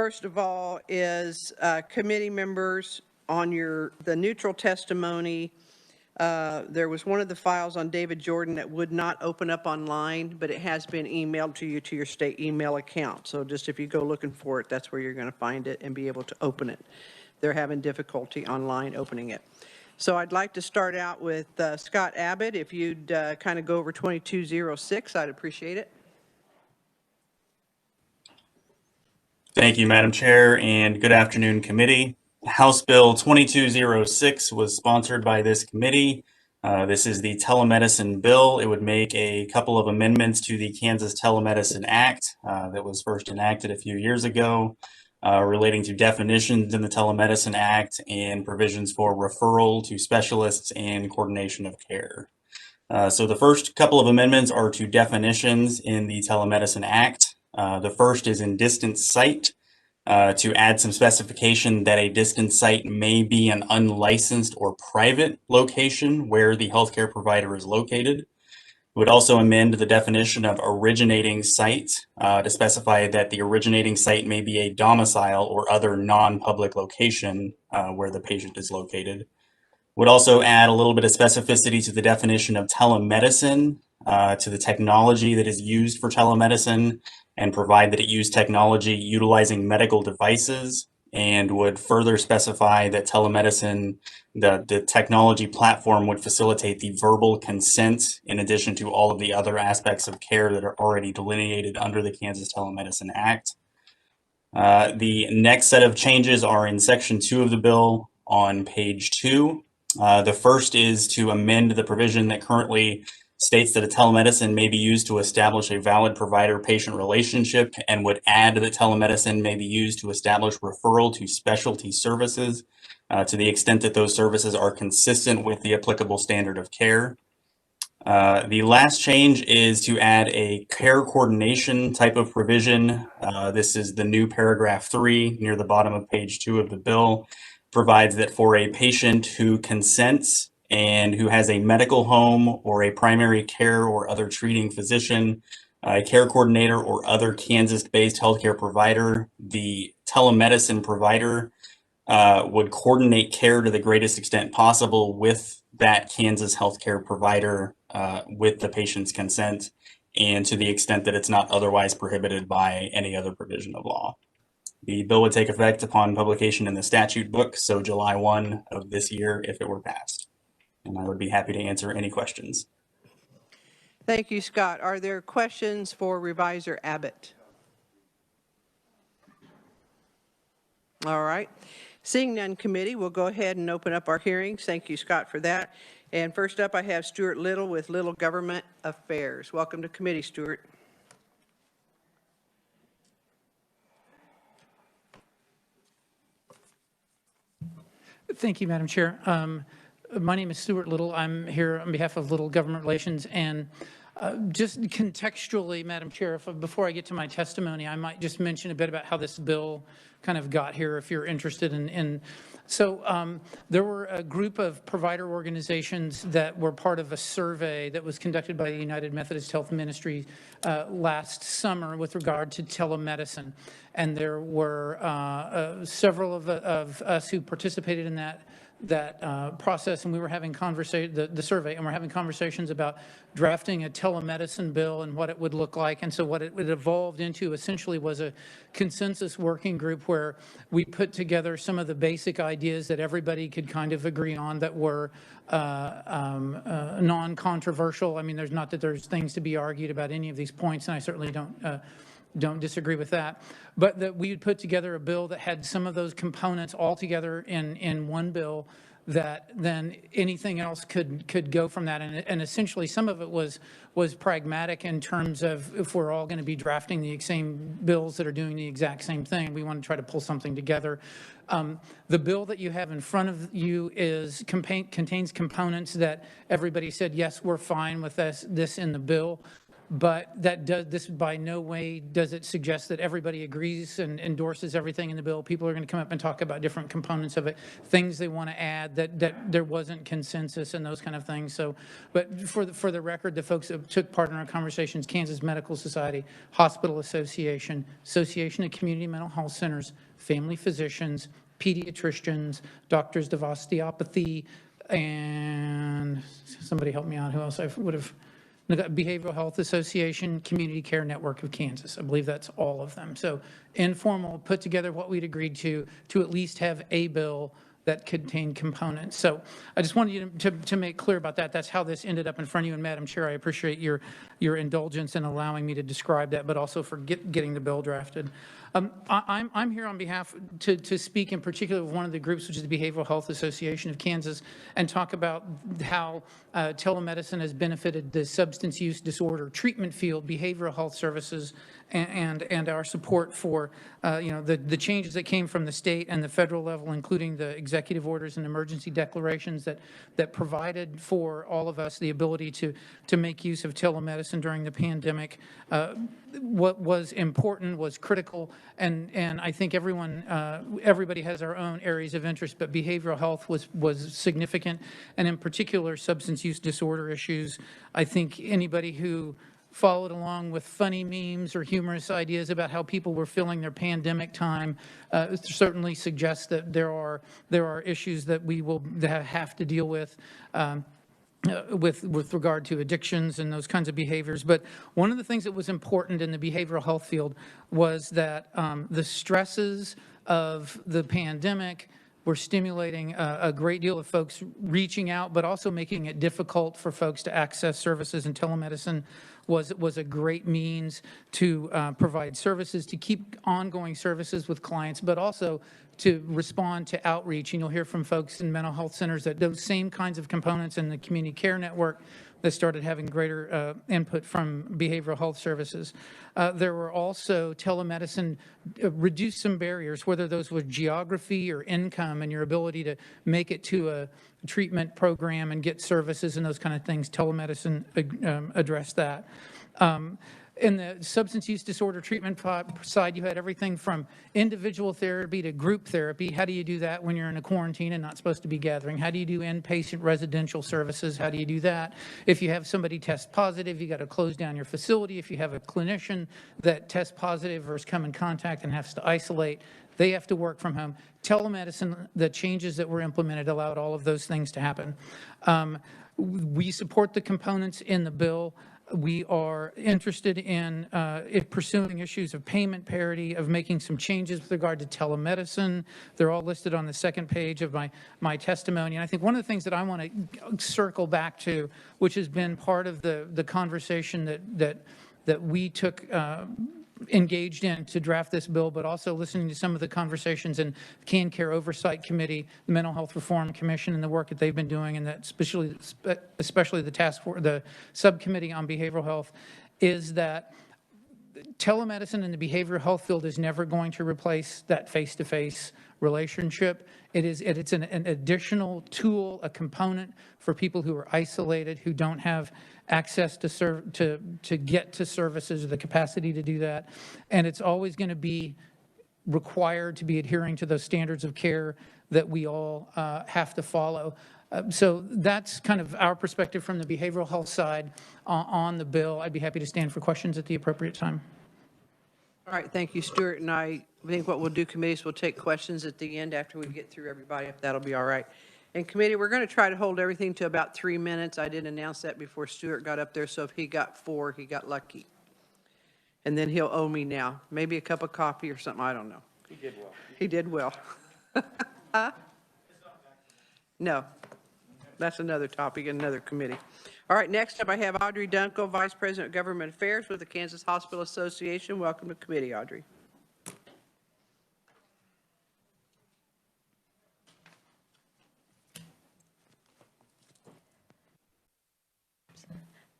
first of all is committee members on the neutral testimony. There was one of the files on David Jordan that would not open up online, but it has been emailed to you to your state email account. So just if you go looking for it, that's where you're going to find it and be able to open it. They're having difficulty online opening it. So I'd like to start out with Scott Abbott. If you'd kind of go over 2206, I'd appreciate it. Thank you, Madam Chair, and good afternoon, committee. House Bill 2206 was sponsored by this committee. This is the telemedicine bill. It would make a couple of amendments to the Kansas Telemedicine Act that was first enacted a few years ago, relating to definitions in the Telemedicine Act and provisions for referral to specialists and coordination of care. So the first couple of amendments are to definitions in the Telemedicine Act. The first is in distance site, to add some specification that a distance site may be an unlicensed or private location where the healthcare provider is located. It would also amend the definition of originating site to specify that the originating site may be a domicile or other non-public location where the patient is located. Would also add a little bit of specificity to the definition of telemedicine, to the technology that is used for telemedicine, and provide that it used technology utilizing medical devices, and would further specify that telemedicine, the technology platform would facilitate the verbal consent in addition to all of the other aspects of care that are already delineated under the Kansas Telemedicine Act. The next set of changes are in section 2 of the bill on page 2. The first is to amend the provision that currently states that a telemedicine may be used to establish a valid provider-patient relationship, and would add that telemedicine may be used to establish referral to specialty services to the extent that those services are consistent with the applicable standard of care. The last change is to add a care coordination type of provision. This is the new paragraph 3 near the bottom of page 2 of the bill. Provides that for a patient who consents and who has a medical home or a primary care or other treating physician, a care coordinator or other Kansas-based healthcare provider, the telemedicine provider would coordinate care to the greatest extent possible with that Kansas healthcare provider with the patient's consent, and to the extent that it's not otherwise prohibited by any other provision of law. The bill would take effect upon publication in the statute book, so July 1 of this year if it were passed. And I would be happy to answer any questions. Thank you, Scott. Are there questions for Revisor Abbott? All right. Seeing none, committee, we'll go ahead and open up our hearings. Thank you, Scott, for that. And first up, I have Stuart Little with Little Government Affairs. Welcome to committee, Stuart. Thank you, Madam Chair. My name is Stuart Little. I'm here on behalf of Little Government Relations, and just contextually, Madam Chair, before I get to my testimony, I might just mention a bit about how this bill kind of got here, if you're interested in. So there were a group of provider organizations that were part of a survey that was conducted by the United Methodist Health Ministry last summer with regard to telemedicine. And there were several of us who participated in that process, and we were having the survey, and we're having conversations about drafting a telemedicine bill and what it would look like. And so what it evolved into essentially was a consensus working group where we put together some of the basic ideas that everybody could kind of agree on that were non-controversial. I mean, there's not that there's things to be argued about any of these points, and I certainly don't disagree with that, but that we would put together a bill that had some of those components all together in one bill, that then anything else could go from that. And essentially some of it was pragmatic in terms of if we're all going to be drafting the same bills that are doing the exact same thing, we want to try to pull something together. The bill that you have in front of you contains components that everybody said, yes, we're fine with this in the bill. But this by no way does it suggest that everybody agrees and endorses everything in the bill. People are going to come up and talk about different components of it, things they want to add, that there wasn't consensus and those kind of things. So, but for the record, the folks that took part in our conversations: Kansas Medical Society, Hospital Association, Association of Community Mental Health Centers, family physicians, pediatricians, doctors of osteopathy, and somebody help me out. Who else I would have? Behavioral Health Association, Community Care Network of Kansas. I believe that's all of them. So informal, put together what we'd agreed to at least have a bill that contained components. So I just wanted you to make clear about that. That's how this ended up in front of you. And Madam Chair, I appreciate your indulgence in allowing me to describe that, but also for getting the bill drafted. I'm here on behalf to speak in particular with one of the groups, which is the Behavioral Health Association of Kansas, and talk about how telemedicine has benefited the substance use disorder treatment field, behavioral health services, and our support for the changes that came from the state and the federal level, including the executive orders and emergency declarations that provided for all of us the ability to make use of telemedicine during the pandemic. What was important, was critical, and I think everybody has our own areas of interest, but behavioral health was significant, and in particular substance use disorder issues. I think anybody who followed along with funny memes or humorous ideas about how people were filling their pandemic time certainly suggests that there are issues that we will have to deal with. With regard to addictions and those kinds of behaviors. But one of the things that was important in the behavioral health field was that the stresses of the pandemic were stimulating a great deal of folks reaching out, but also making it difficult for folks to access services, and telemedicine was a great means to provide services, to keep ongoing services with clients, but also to respond to outreach. And you'll hear from folks in mental health centers that those same kinds of components in the community care network that started having greater input from behavioral health services. There were also telemedicine reduced some barriers, whether those were geography or income and your ability to make it to a treatment program and get services and those kind of things. Telemedicine addressed that. In the substance use disorder treatment side, you had everything from individual therapy to group therapy. How do you do that when you're in a quarantine and not supposed to be gathering? How do you do inpatient residential services? How do you do that? If you have somebody test positive, you got to close down your facility. If you have a clinician that tests positive or has come in contact and has to isolate, they have to work from home. Telemedicine, the changes that were implemented allowed all of those things to happen. We support the components in the bill. We are interested in pursuing issues of payment parity, of making some changes with regard to telemedicine. They're all listed on the second page of my testimony. And I think one of the things that I want to circle back to, which has been part of the conversation that we took engaged in to draft this bill, but also listening to some of the conversations in the Care Oversight Committee, the Mental Health Reform Commission, and the work that they've been doing, and that especially the task force, the subcommittee on behavioral health, is that telemedicine in the behavioral health field is never going to replace that face-to-face relationship. It's an additional tool, a component for people who are isolated, who don't have access to get to services or the capacity to do that. And it's always going to be required to be adhering to those standards of care that we all have to follow. So that's kind of our perspective from the behavioral health side on the bill. I'd be happy to stand for questions at the appropriate time. All right, thank you, Stuart. And I think what we'll do, committees, we'll take questions at the end after we get through everybody, if that'll be all right. And committee, we're going to try to hold everything to about 3 minutes. I didn't announce that before Stuart got up there, so if he got 4, he got lucky. And then he'll owe me now. Maybe a cup of coffee or something, I don't know. He did well. He did well. No, that's another topic, another committee. All right, next up I have Audrey Dunkel, Vice President of Government Affairs with the Kansas Hospital Association. Welcome to committee, Audrey.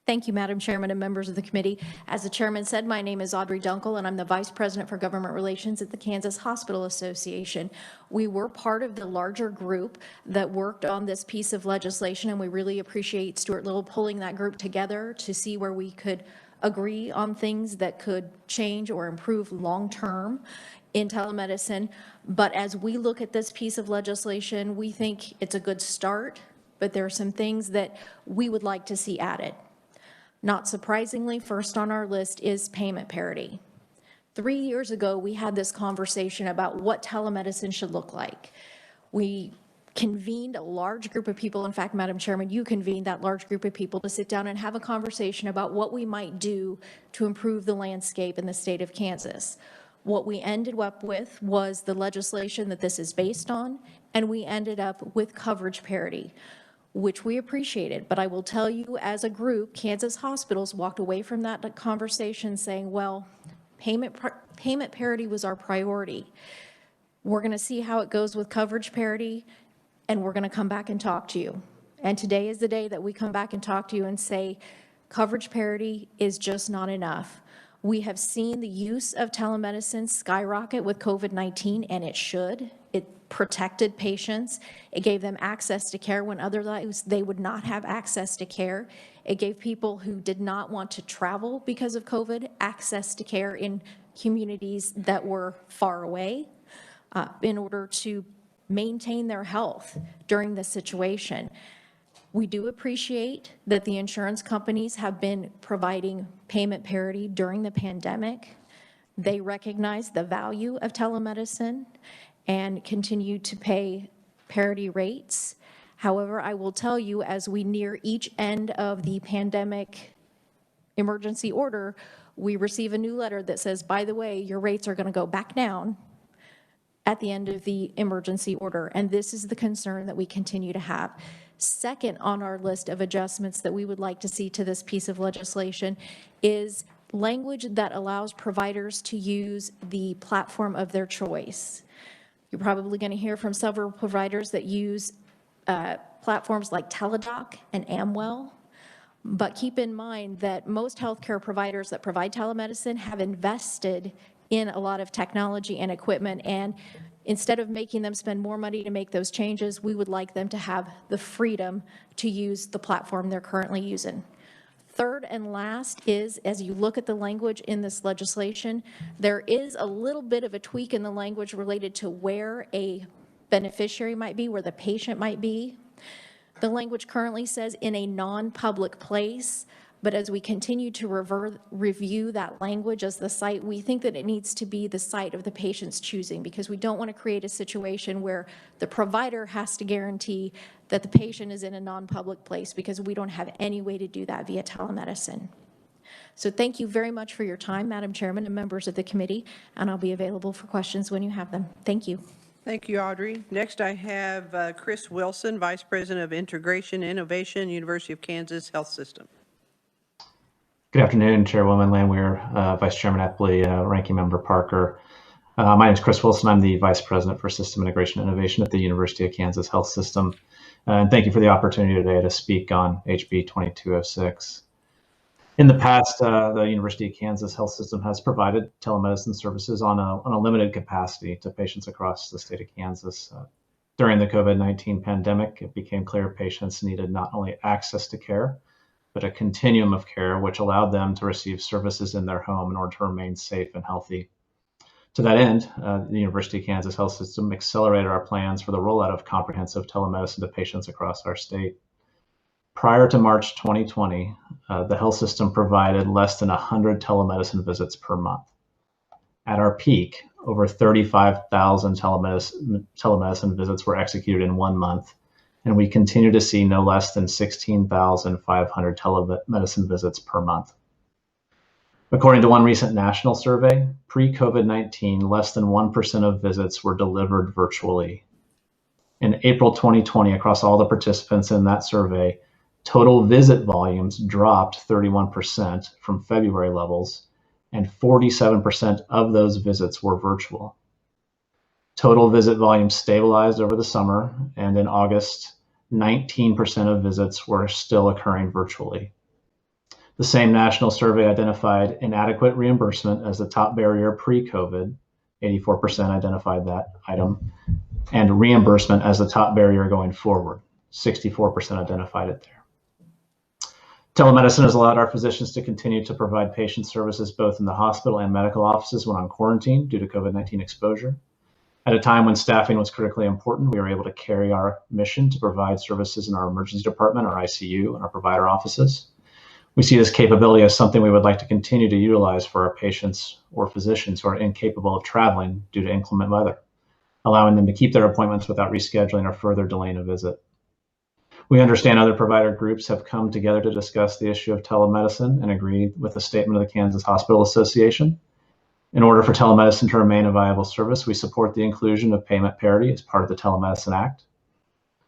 Thank you, Madam Chairman and members of the committee. As the chairman said, my name is Audrey Dunkel, and I'm the Vice President for Government Relations at the Kansas Hospital Association. We were part of the larger group that worked on this piece of legislation, and we really appreciate Stuart Little pulling that group together to see where we could agree on things that could change or improve long-term in telemedicine. But as we look at this piece of legislation, we think it's a good start, but there are some things that we would like to see added. Not surprisingly, first on our list is payment parity. 3 years ago, we had this conversation about what telemedicine should look like. We convened a large group of people. In fact, Madam Chairman, you convened that large group of people to sit down and have a conversation about what we might do to improve the landscape in the state of Kansas. What we ended up with was the legislation that this is based on, and we ended up with coverage parity, which we appreciated. But I will tell you, as a group, Kansas hospitals walked away from that conversation saying, well, payment parity was our priority. We're going to see how it goes with coverage parity, and we're going to come back and talk to you. And today is the day that we come back and talk to you and say, coverage parity is just not enough. We have seen the use of telemedicine skyrocket with COVID-19, and it should. It protected patients. It gave them access to care when otherwise they would not have access to care. It gave people who did not want to travel because of COVID access to care in communities that were far away in order to maintain their health during this situation. We do appreciate that the insurance companies have been providing payment parity during the pandemic. They recognize the value of telemedicine and continue to pay parity rates. However, I will tell you, as we near each end of the pandemic emergency order, we receive a new letter that says, by the way, your rates are going to go back down at the end of the emergency order. And this is the concern that we continue to have. Second on our list of adjustments that we would like to see to this piece of legislation is language that allows providers to use the platform of their choice. You're probably going to hear from several providers that use platforms like Teladoc and Amwell. But keep in mind that most healthcare providers that provide telemedicine have invested in a lot of technology and equipment, and instead of making them spend more money to make those changes, we would like them to have the freedom to use the platform they're currently using. Third and last is, as you look at the language in this legislation, there is a little bit of a tweak in the language related to where a beneficiary might be, where the patient might be. The language currently says in a non-public place, but as we continue to review that language as the site, we think that it needs to be the site of the patient's choosing, because we don't want to create a situation where the provider has to guarantee that the patient is in a non-public place, because we don't have any way to do that via telemedicine. So thank you very much for your time, Madam Chairman and members of the committee, and I'll be available for questions when you have them. Thank you. Thank you, Audrey. Next, I have Chris Wilson, Vice President of Integration Innovation, University of Kansas Health System. Good afternoon, Chairwoman Landwehr, Vice Chairman Epley, Ranking Member Parker. My name is Chris Wilson. I'm the Vice President for System Integration Innovation at the University of Kansas Health System. And thank you for the opportunity today to speak on HB 2206. In the past, the University of Kansas Health System has provided telemedicine services on a limited capacity to patients across the state of Kansas. During the COVID-19 pandemic, it became clear patients needed not only access to care, but a continuum of care, which allowed them to receive services in their home in order to remain safe and healthy. To that end, the University of Kansas Health System accelerated our plans for the rollout of comprehensive telemedicine to patients across our state. Prior to March 2020, the health system provided less than 100 telemedicine visits per month. At our peak, over 35,000 telemedicine visits were executed in 1 month, and we continue to see no less than 16,500 telemedicine visits per month. According to one recent national survey, pre-COVID-19, less than 1% of visits were delivered virtually. In April 2020, across all the participants in that survey, total visit volumes dropped 31% from February levels, and 47% of those visits were virtual. Total visit volume stabilized over the summer, and in August, 19% of visits were still occurring virtually. The same national survey identified inadequate reimbursement as the top barrier pre-COVID, 84% identified that item, and reimbursement as the top barrier going forward, 64% identified it there. Telemedicine has allowed our physicians to continue to provide patient services both in the hospital and medical offices when on quarantine due to COVID-19 exposure. At a time when staffing was critically important, we were able to carry our mission to provide services in our emergency department, our ICU, and our provider offices. We see this capability as something we would like to continue to utilize for our patients or physicians who are incapable of traveling due to inclement weather, allowing them to keep their appointments without rescheduling or further delaying a visit. We understand other provider groups have come together to discuss the issue of telemedicine and agree with the statement of the Kansas Hospital Association. In order for telemedicine to remain a viable service, we support the inclusion of payment parity as part of the Telemedicine Act.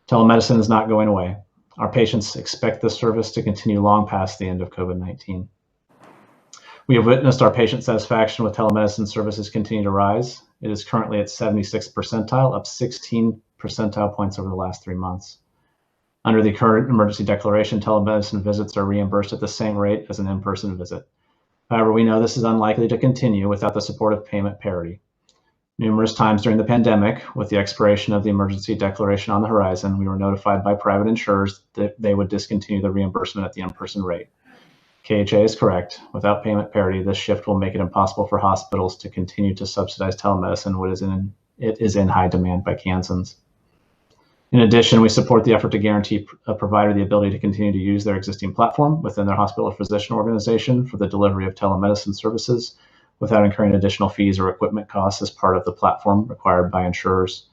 Telemedicine is not going away. Our patients expect this service to continue long past the end of COVID-19. We have witnessed our patient satisfaction with telemedicine services continue to rise. It is currently at 76th percentile, up 16 percentile points over the last 3 months. Under the current emergency declaration, telemedicine visits are reimbursed at the same rate as an in-person visit. However, we know this is unlikely to continue without the support of payment parity. Numerous times during the pandemic, with the expiration of the emergency declaration on the horizon, we were notified by private insurers that they would discontinue the reimbursement at the in-person rate. KHA is correct. Without payment parity, this shift will make it impossible for hospitals to continue to subsidize telemedicine, which is in high demand by Kansans. In addition, we support the effort to guarantee a provider the ability to continue to use their existing platform within their hospital or physician organization for the delivery of telemedicine services without incurring additional fees or equipment costs as part of the platform required by insurers.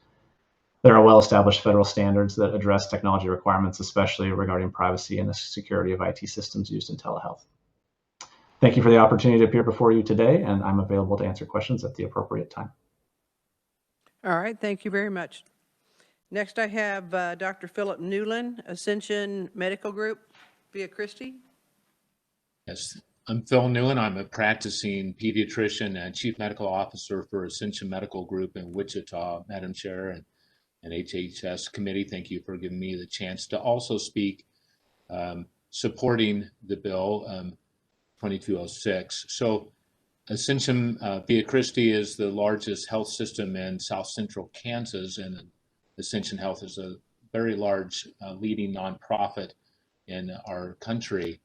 There are well-established federal standards that address technology requirements, especially regarding privacy and the security of IT systems used in telehealth. Thank you for the opportunity to appear before you today, and I'm available to answer questions at the appropriate time. All right, thank you very much. Next, I have Dr. Philip Newland, Ascension Medical Group, via Christie. Yes, I'm Phil Newland. I'm a practicing pediatrician and chief medical officer for Ascension Medical Group in Wichita. Madam Chair and HHS committee, thank you for giving me the chance to also speak supporting the bill 2206. So Ascension via Christie is the largest health system in South Central Kansas, and Ascension Health is a very large leading nonprofit in our country.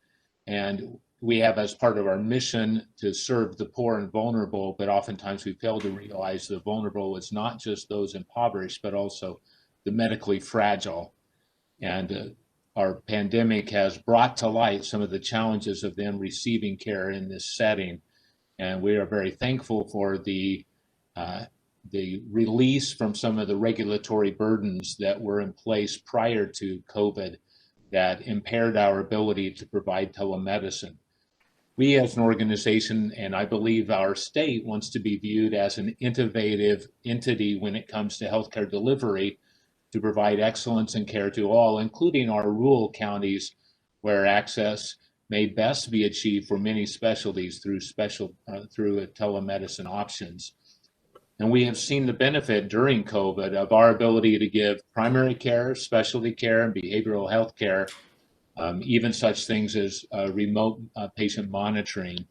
And we have as part of our mission to serve the poor and vulnerable, but oftentimes we fail to realize the vulnerable is not just those impoverished, but also the medically fragile. And our pandemic has brought to light some of the challenges of them receiving care in this setting. And we are very thankful for the release from some of the regulatory burdens that were in place prior to COVID that impaired our ability to provide telemedicine. We as an organization, and I believe our state, wants to be viewed as an innovative entity when it comes to healthcare delivery to provide excellence in care to all, including our rural counties where access may best be achieved for many specialties through telemedicine options. And we have seen the benefit during COVID of our ability to give primary care, specialty care, and behavioral health care, even such things as remote patient monitoring.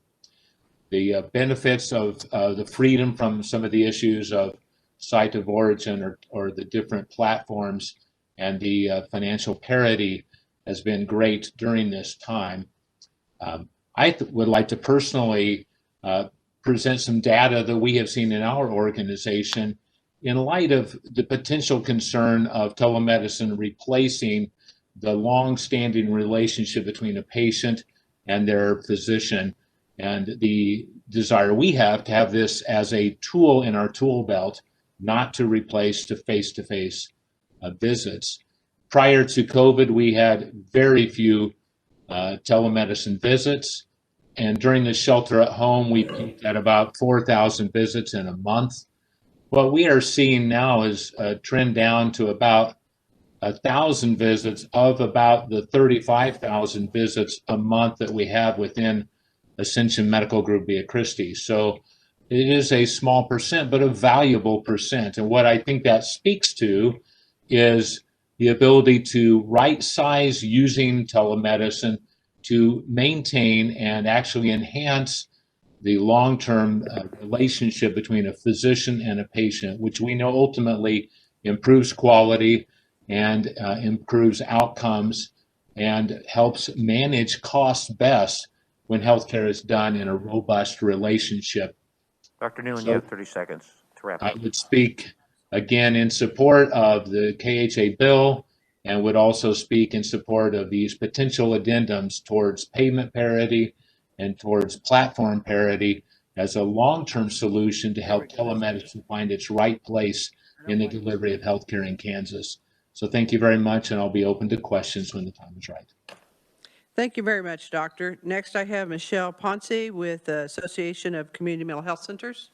The benefits of the freedom from some of the issues of site of origin or the different platforms and the financial parity has been great during this time. I would like to personally present some data that we have seen in our organization in light of the potential concern of telemedicine replacing the long-standing relationship between a patient and their physician, and the desire we have to have this as a tool in our tool belt, not to replace the face-to-face visits. Prior to COVID, we had very few telemedicine visits. And during the shelter at home, we peaked at about 4,000 visits in a month. What we are seeing now is a trend down to about 1,000 visits of about the 35,000 visits a month that we have within Ascension Medical Group via Christie. So it is a small percent, but a valuable percent. And what I think that speaks to is the ability to right size using telemedicine to maintain and actually enhance the long-term relationship between a physician and a patient, which we know ultimately improves quality and improves outcomes and helps manage costs best when healthcare is done in a robust relationship. Dr. Newman, So you have 30 seconds to wrap I up. would speak again in support of the KHA bill and would also speak in support of these potential addendums towards payment parity and towards platform parity as a long-term solution to help telemedicine find its right place in the delivery of healthcare in Kansas. So thank you very much, and I'll be open to questions when the time is right. Thank you very much, Doctor. Next, I have Michelle Ponce with the Association of Community Mental Health Centers.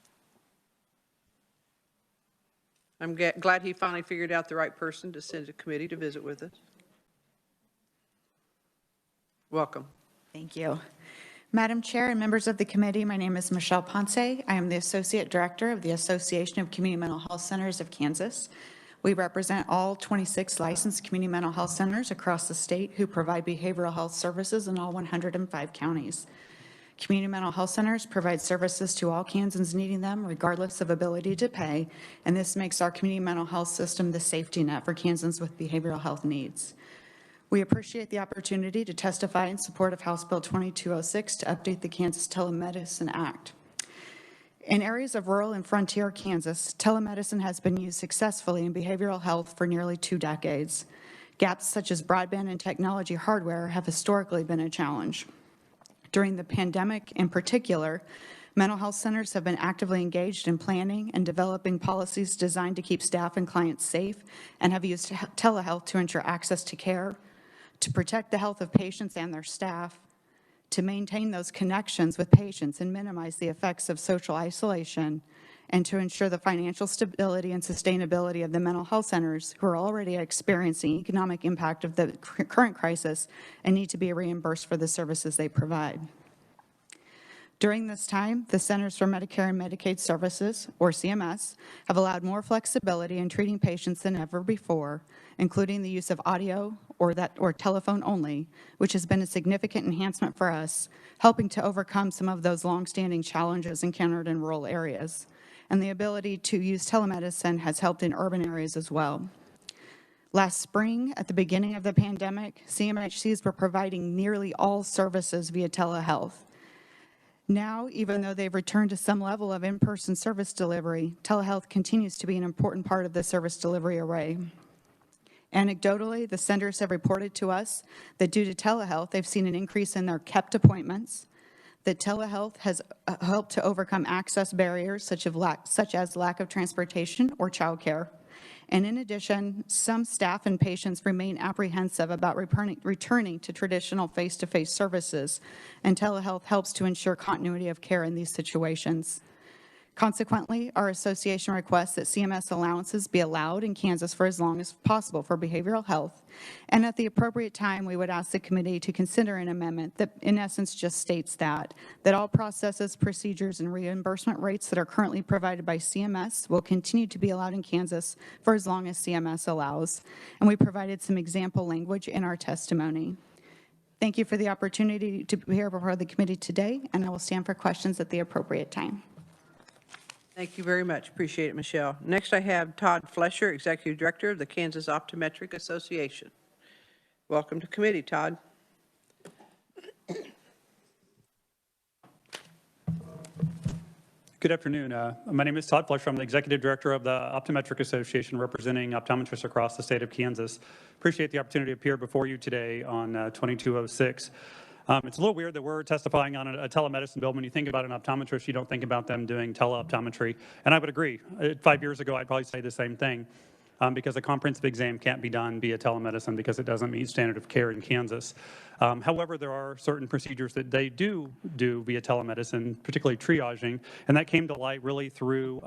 I'm glad he finally figured out the right person to send a committee to visit with us. Welcome. Thank you. Madam Chair and members of the committee, my name is Michelle Ponce. I am the Associate Director of the Association of Community Mental Health Centers of Kansas. We represent all 26 licensed community mental health centers across the state who provide behavioral health services in all 105 counties. Community mental health centers provide services to all Kansans needing them, regardless of ability to pay, and this makes our community mental health system the safety net for Kansans with behavioral health needs. We appreciate the opportunity to testify in support of House Bill 2206 to update the Kansas Telemedicine Act. In areas of rural and frontier Kansas, telemedicine has been used successfully in behavioral health for nearly 2 decades. Gaps such as broadband and technology hardware have historically been a challenge. During the pandemic in particular, mental health centers have been actively engaged in planning and developing policies designed to keep staff and clients safe and have used telehealth to ensure access to care, to protect the health of patients and their staff, to maintain those connections with patients and minimize the effects of social isolation, and to ensure the financial stability and sustainability of the mental health centers who are already experiencing economic impact of the current crisis and need to be reimbursed for the services they provide. During this time, the Centers for Medicare and Medicaid Services, or CMS, have allowed more flexibility in treating patients than ever before, including the use of audio or telephone only, which has been a significant enhancement for us, helping to overcome some of those longstanding challenges encountered in rural areas. And the ability to use telemedicine has helped in urban areas as well. Last spring, at the beginning of the pandemic, CMHCs were providing nearly all services via telehealth. Now, even though they've returned to some level of in-person service delivery, telehealth continues to be an important part of the service delivery array. Anecdotally, the centers have reported to us that due to telehealth, they've seen an increase in their kept appointments, that telehealth has helped to overcome access barriers such as lack of transportation or childcare. And in addition, some staff and patients remain apprehensive about returning to traditional face-to-face services, and telehealth helps to ensure continuity of care in these situations. Consequently, our association requests that CMS allowances be allowed in Kansas for as long as possible for behavioral health. And at the appropriate time, we would ask the committee to consider an amendment that in essence just states that all processes, procedures, and reimbursement rates that are currently provided by CMS will continue to be allowed in Kansas for as long as CMS allows. And we provided some example language in our testimony. Thank you for the opportunity to be here before the committee today, and I will stand for questions at the appropriate time. Thank you very much. Appreciate it, Michelle. Next, I have Todd Fletcher, Executive Director of the Kansas Optometric Association. Welcome to committee, Todd. Good afternoon. My name is Todd Fletcher. I'm the Executive Director of the Optometric Association, representing optometrists across the state of Kansas. Appreciate the opportunity to appear before you today on 2206. It's a little weird that we're testifying on a telemedicine bill. When you think about an optometrist, you don't think about them doing teleoptometry. And I would agree. 5 years ago, I'd probably say the same thing because a comprehensive exam can't be done via telemedicine because it doesn't meet standard of care in Kansas. However, there are certain procedures that they do via telemedicine, particularly triaging, and that came to light really through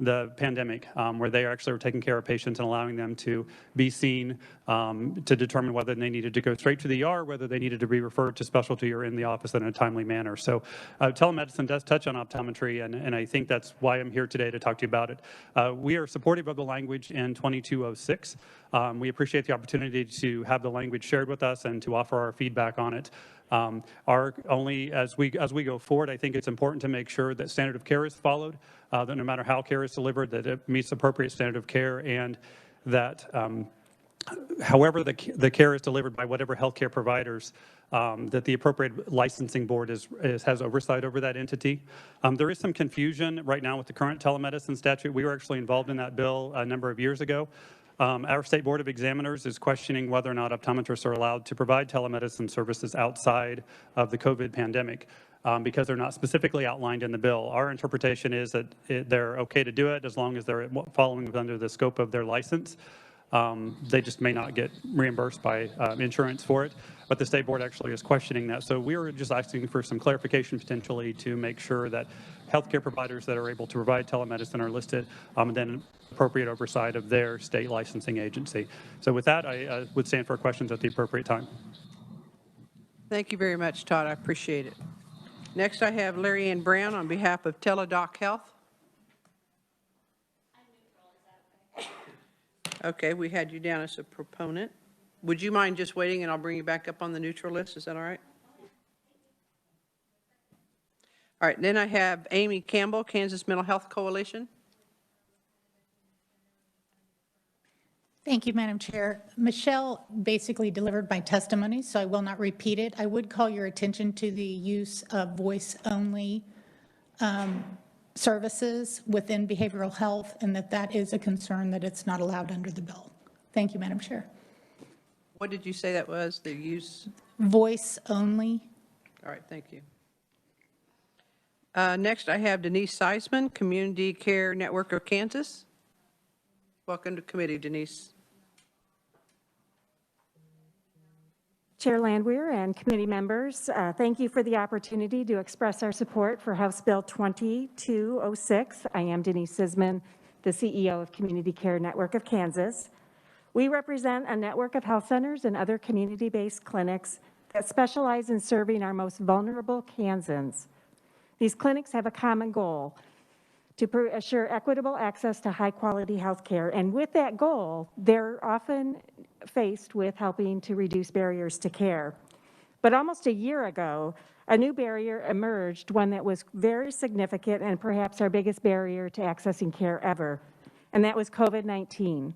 the pandemic, where they actually were taking care of patients and allowing them to be seen to determine whether they needed to go straight to the ER, whether they needed to be referred to specialty or in the office in a timely manner. So telemedicine does touch on optometry, and I think that's why I'm here today to talk to you about it. We are supportive of the language in 2206. We appreciate the opportunity to have the language shared with us and to offer our feedback on it. As we go forward, I think it's important to make sure that standard of care is followed, that no matter how care is delivered, that it meets appropriate standard of care, and that However, the care is delivered by whatever healthcare providers that the appropriate licensing board has oversight over that entity. There is some confusion right now with the current telemedicine statute. We were actually involved in that bill a number of years ago. Our state board of examiners is questioning whether or not optometrists are allowed to provide telemedicine services outside of the COVID pandemic because they're not specifically outlined in the bill. Our interpretation is that they're okay to do it as long as they're following under the scope of their license. They just may not get reimbursed by insurance for it, but the state board actually is questioning that. So we were just asking for some clarification potentially to make sure that healthcare providers that are able to provide telemedicine are listed and then appropriate oversight of their state licensing agency. So with that, I would stand for questions at the appropriate time. Thank you very much, Todd. I appreciate it. Next, I have Larry Ann Brown on behalf of Teladoc Health. Okay, we had you down as a proponent. Would you mind just waiting and I'll bring you back up on the neutral list? Is that all right? All right, then I have Amy Campbell, Kansas Mental Health Coalition. Thank you, Madam Chair. Michelle basically delivered my testimony, so I will not repeat it. I would call your attention to the use of voice-only services within behavioral health, and that is a concern that it's not allowed under the bill. Thank you, Madam Chair. What did you say that was, the use? Voice-only. All right, thank you. Next, I have Denise Seisman, Community Care Network of Kansas. Welcome to committee, Denise. Chair Landwehr and committee members, thank you for the opportunity to express our support for House Bill 2206. I am Denise Seisman, the CEO of Community Care Network of Kansas. We represent a network of health centers and other community-based clinics that specialize in serving our most vulnerable Kansans. These clinics have a common goal: to assure equitable access to high-quality health care. And with that goal, they're often faced with helping to reduce barriers to care. But almost a year ago, a new barrier emerged, one that was very significant and perhaps our biggest barrier to accessing care ever, and that was COVID-19.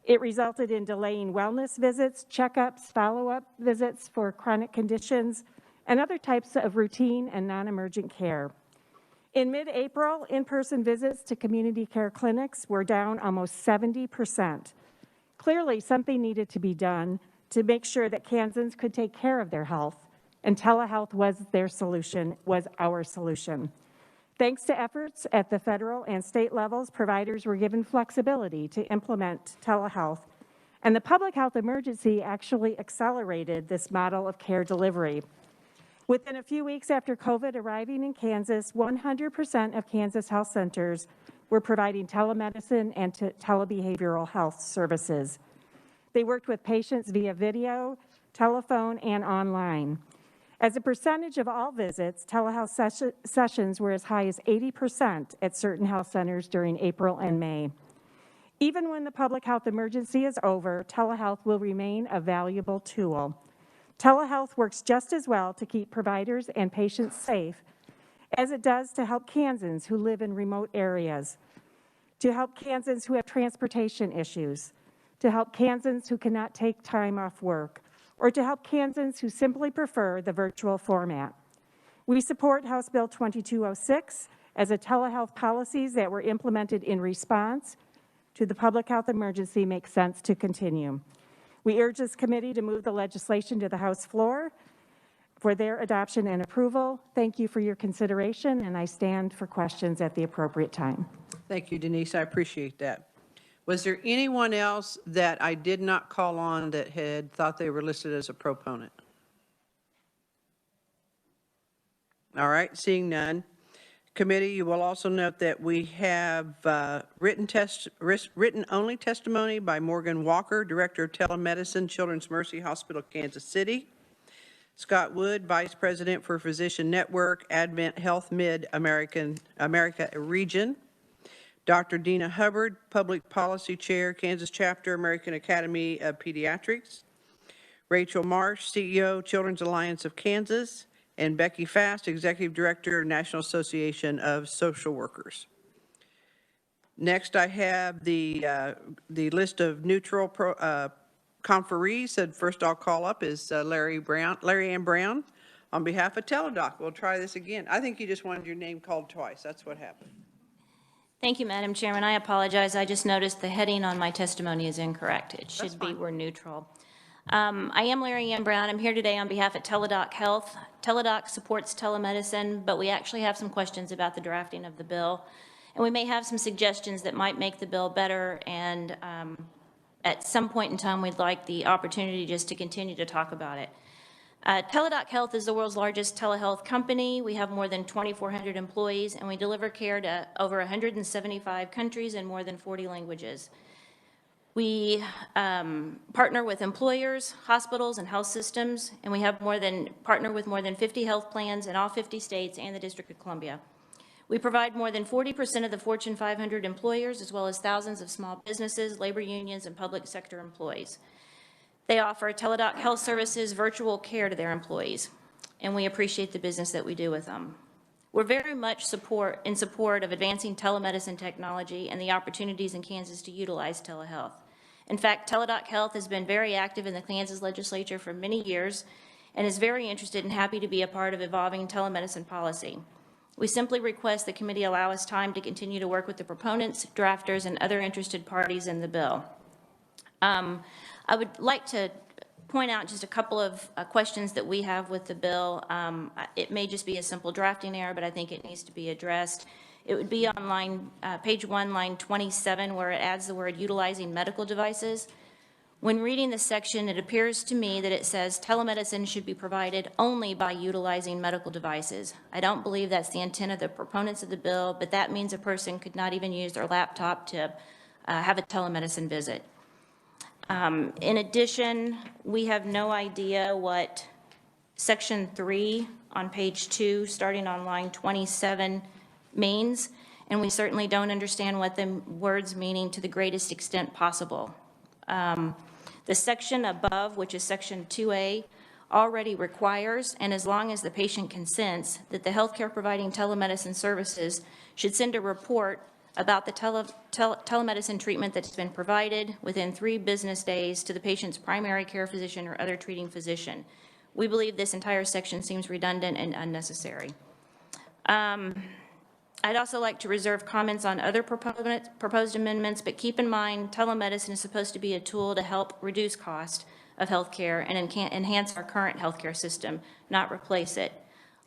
It resulted in delaying wellness visits, checkups, follow-up visits for chronic conditions, and other types of routine and non-emergent care. In mid-April, in-person visits to community care clinics were down almost 70%. Clearly, something needed to be done to make sure that Kansans could take care of their health, and telehealth was their solution, was our solution. Thanks to efforts at the federal and state levels, providers were given flexibility to implement telehealth, and the public health emergency actually accelerated this model of care delivery. Within a few weeks after COVID arriving in Kansas, 100% of Kansas health centers were providing telemedicine and telebehavioral health services. They worked with patients via video, telephone, and online. As a percentage of all visits, telehealth sessions were as high as 80% at certain health centers during April and May. Even when the public health emergency is over, telehealth will remain a valuable tool. Telehealth works just as well to keep providers and patients safe as it does to help Kansans who live in remote areas, to help Kansans who have transportation issues, to help Kansans who cannot take time off work, or to help Kansans who simply prefer the virtual format. We support House Bill 2206 as a telehealth policies that were implemented in response to the public health emergency make sense to continue. We urge this committee to move the legislation to the House floor for their adoption and approval. Thank you for your consideration, and I stand for questions at the appropriate time. Thank you, Denise. I appreciate that. Was there anyone else that I did not call on that had thought they were listed as a proponent? All right, seeing none. Committee, you will also note that we have written-only testimony by Morgan Walker, Director of Telemedicine, Children's Mercy Hospital, Kansas City. Scott Wood, Vice President for Physician Network, Advent Health Mid-America Region. Dr. Dina Hubbard, Public Policy Chair, Kansas Chapter, American Academy of Pediatrics. Rachel Marsh, CEO, Children's Alliance of Kansas. And Becky Fast, Executive Director, National Association of Social Workers. Next, I have the list of neutral conferees, said first I'll call up is Larry Ann Brown on behalf of Teladoc. We'll try this again. I think you just wanted your name called twice. That's what happened. Thank you, Madam Chairman. I apologize. I just noticed the heading on my testimony is incorrect. It should be we're neutral. I am Larry Ann Brown. I'm here today on behalf of Teladoc Health. Teladoc supports telemedicine, but we actually have some questions about the drafting of the bill. And we may have some suggestions that might make the bill better. And at some point in time, we'd like the opportunity just to continue to talk about it. Teladoc Health is the world's largest telehealth company. We have more than 2,400 employees, and we deliver care to over 175 countries and more than 40 languages. We partner with employers, hospitals, and health systems, and we have partner with more than 50 health plans in all 50 states and the District of Columbia. We provide more than 40% of the Fortune 500 employers, as well as thousands of small businesses, labor unions, and public sector employees. They offer Teladoc Health Services virtual care to their employees, and we appreciate the business that we do with them. We're very much in support of advancing telemedicine technology and the opportunities in Kansas to utilize telehealth. In fact, Teladoc Health has been very active in the Kansas Legislature for many years and is very interested and happy to be a part of evolving telemedicine policy. We simply request the committee allow us time to continue to work with the proponents, drafters, and other interested parties in the bill. I would like to point out just a couple of questions that we have with the bill. It may just be a simple drafting error, but I think it needs to be addressed. It would be on page 1, line 27, where it adds the word utilizing medical devices. When reading this section, it appears to me that it says telemedicine should be provided only by utilizing medical devices. I don't believe that's the intent of the proponents of the bill, but that means a person could not even use their laptop to have a telemedicine visit. In addition, we have no idea what section 3 on page 2, starting on line 27, means, and we certainly don't understand what the words meaning to the greatest extent possible. The section above, which is section 2A, already requires, and as long as the patient consents, that the healthcare providing telemedicine services should send a report about the telemedicine treatment that's been provided within 3 business days to the patient's primary care physician or other treating physician. We believe this entire section seems redundant and unnecessary. I'd also like to reserve comments on other proposed amendments, but keep in mind telemedicine is supposed to be a tool to help reduce cost of healthcare and enhance our current healthcare system, not replace it.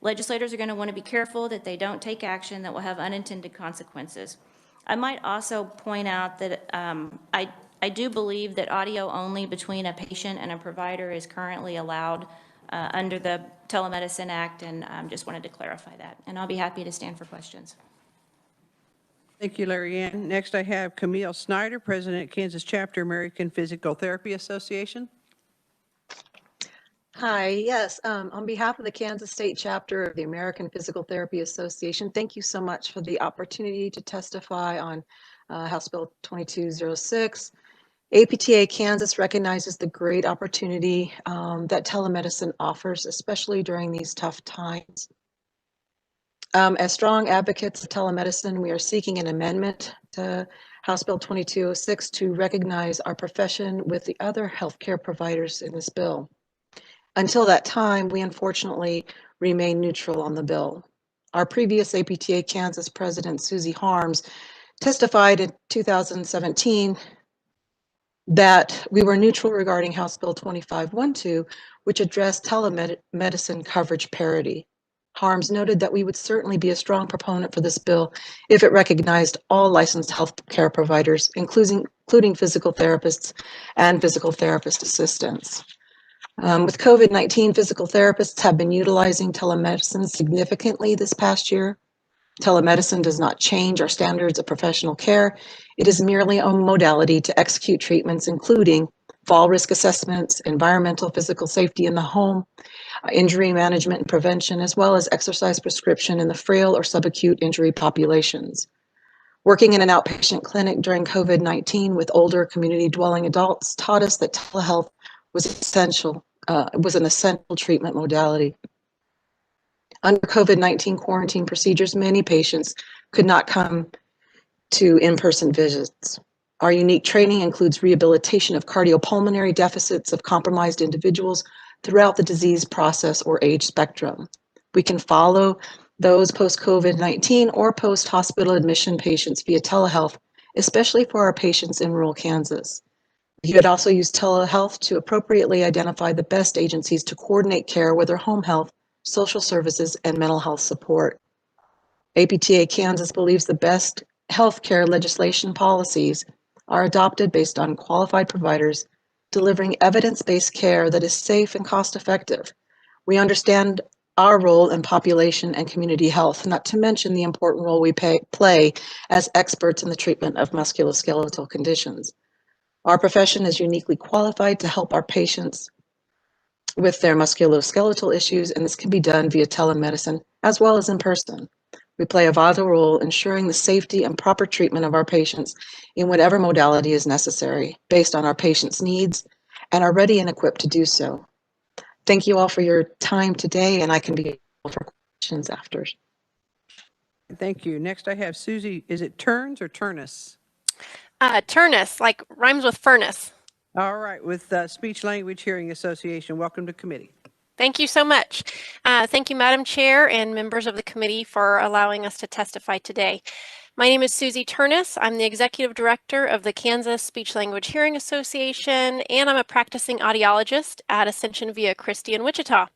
Legislators are going to want to be careful that they don't take action that will have unintended consequences. I might also point out that I do believe that audio only between a patient and a provider is currently allowed under the Telemedicine Act, and just wanted to clarify that. And I'll be happy to stand for questions. Thank you, Larry Ann. Next, I have Camille Snyder, President, Kansas Chapter, American Physical Therapy Association. Hi, yes, on behalf of the Kansas State Chapter of the American Physical Therapy Association, thank you so much for the opportunity to testify on House Bill 2206. APTA Kansas recognizes the great opportunity that telemedicine offers, especially during these tough times. As strong advocates of telemedicine, we are seeking an amendment to House Bill 2206 to recognize our profession with the other healthcare providers in this bill. Until that time, we unfortunately remain neutral on the bill. Our previous APTA Kansas President, Susie Harms, testified in 2017 that we were neutral regarding House Bill 2512, which addressed telemedicine coverage parity. Harms noted that we would certainly be a strong proponent for this bill if it recognized all licensed healthcare providers, including physical therapists and physical therapist assistants. With COVID-19, physical therapists have been utilizing telemedicine significantly this past year. Telemedicine does not change our standards of professional care. It is merely a modality to execute treatments, including fall risk assessments, environmental physical safety in the home, injury management and prevention, as well as exercise prescription in the frail or subacute injury populations. Working in an outpatient clinic during COVID-19 with older community dwelling adults taught us that telehealth was an essential treatment modality. Under COVID-19 quarantine procedures, many patients could not come to in-person visits. Our unique training includes rehabilitation of cardiopulmonary deficits of compromised individuals throughout the disease process or age spectrum. We can follow those post-COVID-19 or post-hospital admission patients via telehealth, especially for our patients in rural Kansas. You could also use telehealth to appropriately identify the best agencies to coordinate care with their home health, social services, and mental health support. APTA Kansas believes the best healthcare legislation policies are adopted based on qualified providers delivering evidence-based care that is safe and cost-effective. We understand our role in population and community health, not to mention the important role we play as experts in the treatment of musculoskeletal conditions. Our profession is uniquely qualified to help our patients with their musculoskeletal issues, and this can be done via telemedicine as well as in person. We play a vital role ensuring the safety and proper treatment of our patients in whatever modality is necessary based on our patients' needs and are ready and equipped to do so. Thank you all for your time today, and I can be available for questions after. Thank you. Next I have Susie. Is it Turns or Turnus? Turnus, like rhymes with furnace. All right, with Speech Language Hearing Association. Welcome to committee. Thank you so much. Thank you, Madam Chair and members of the committee for allowing us to testify today. My name is Susie Turnus. I'm the Executive Director of the Kansas Speech Language Hearing Association, and I'm a practicing audiologist at Ascension Via Christi in Wichita.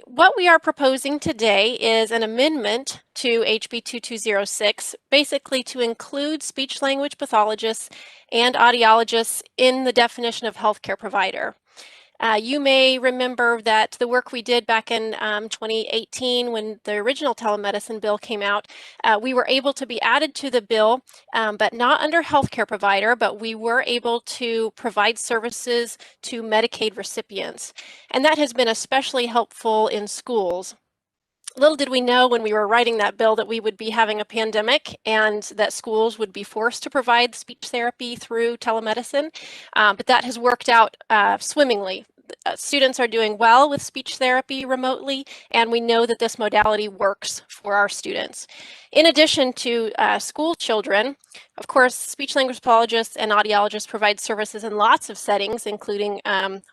What we are proposing today is an amendment to HB 2206, basically to include speech language pathologists and audiologists in the definition of healthcare provider. You may remember that the work we did back in 2018 when the original telemedicine bill came out, we were able to be added to the bill, but not under healthcare provider, but we were able to provide services to Medicaid recipients. And that has been especially helpful in schools. Little did we know when we were writing that bill that we would be having a pandemic and that schools would be forced to provide speech therapy through telemedicine, but that has worked out swimmingly. Students are doing well with speech therapy remotely, and we know that this modality works for our students. In addition to school children, of course, speech language pathologists and audiologists provide services in lots of settings, including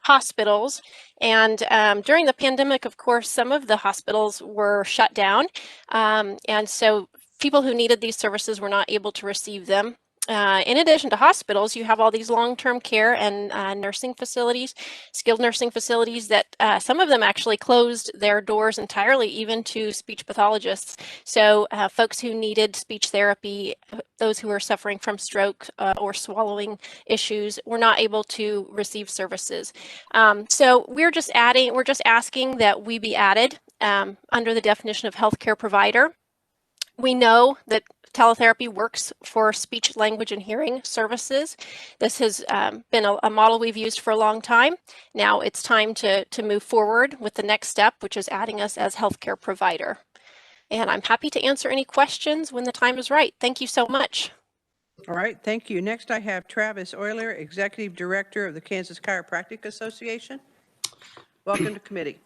hospitals. And during the pandemic, of course, some of the hospitals were shut down. And so people who needed these services were not able to receive them. In addition to hospitals, you have all these long-term care and nursing facilities, skilled nursing facilities that some of them actually closed their doors entirely, even to speech pathologists. So folks who needed speech therapy, those who are suffering from stroke or swallowing issues, were not able to receive services. So we're just asking that we be added under the definition of healthcare provider. We know that teletherapy works for speech, language, and hearing services. This has been a model we've used for a long time. Now it's time to move forward with the next step, which is adding us as healthcare provider. And I'm happy to answer any questions when the time is right. Thank you so much. All right, thank you. Next I have Travis Euler, Executive Director of the Kansas Chiropractic Association. Welcome to committee.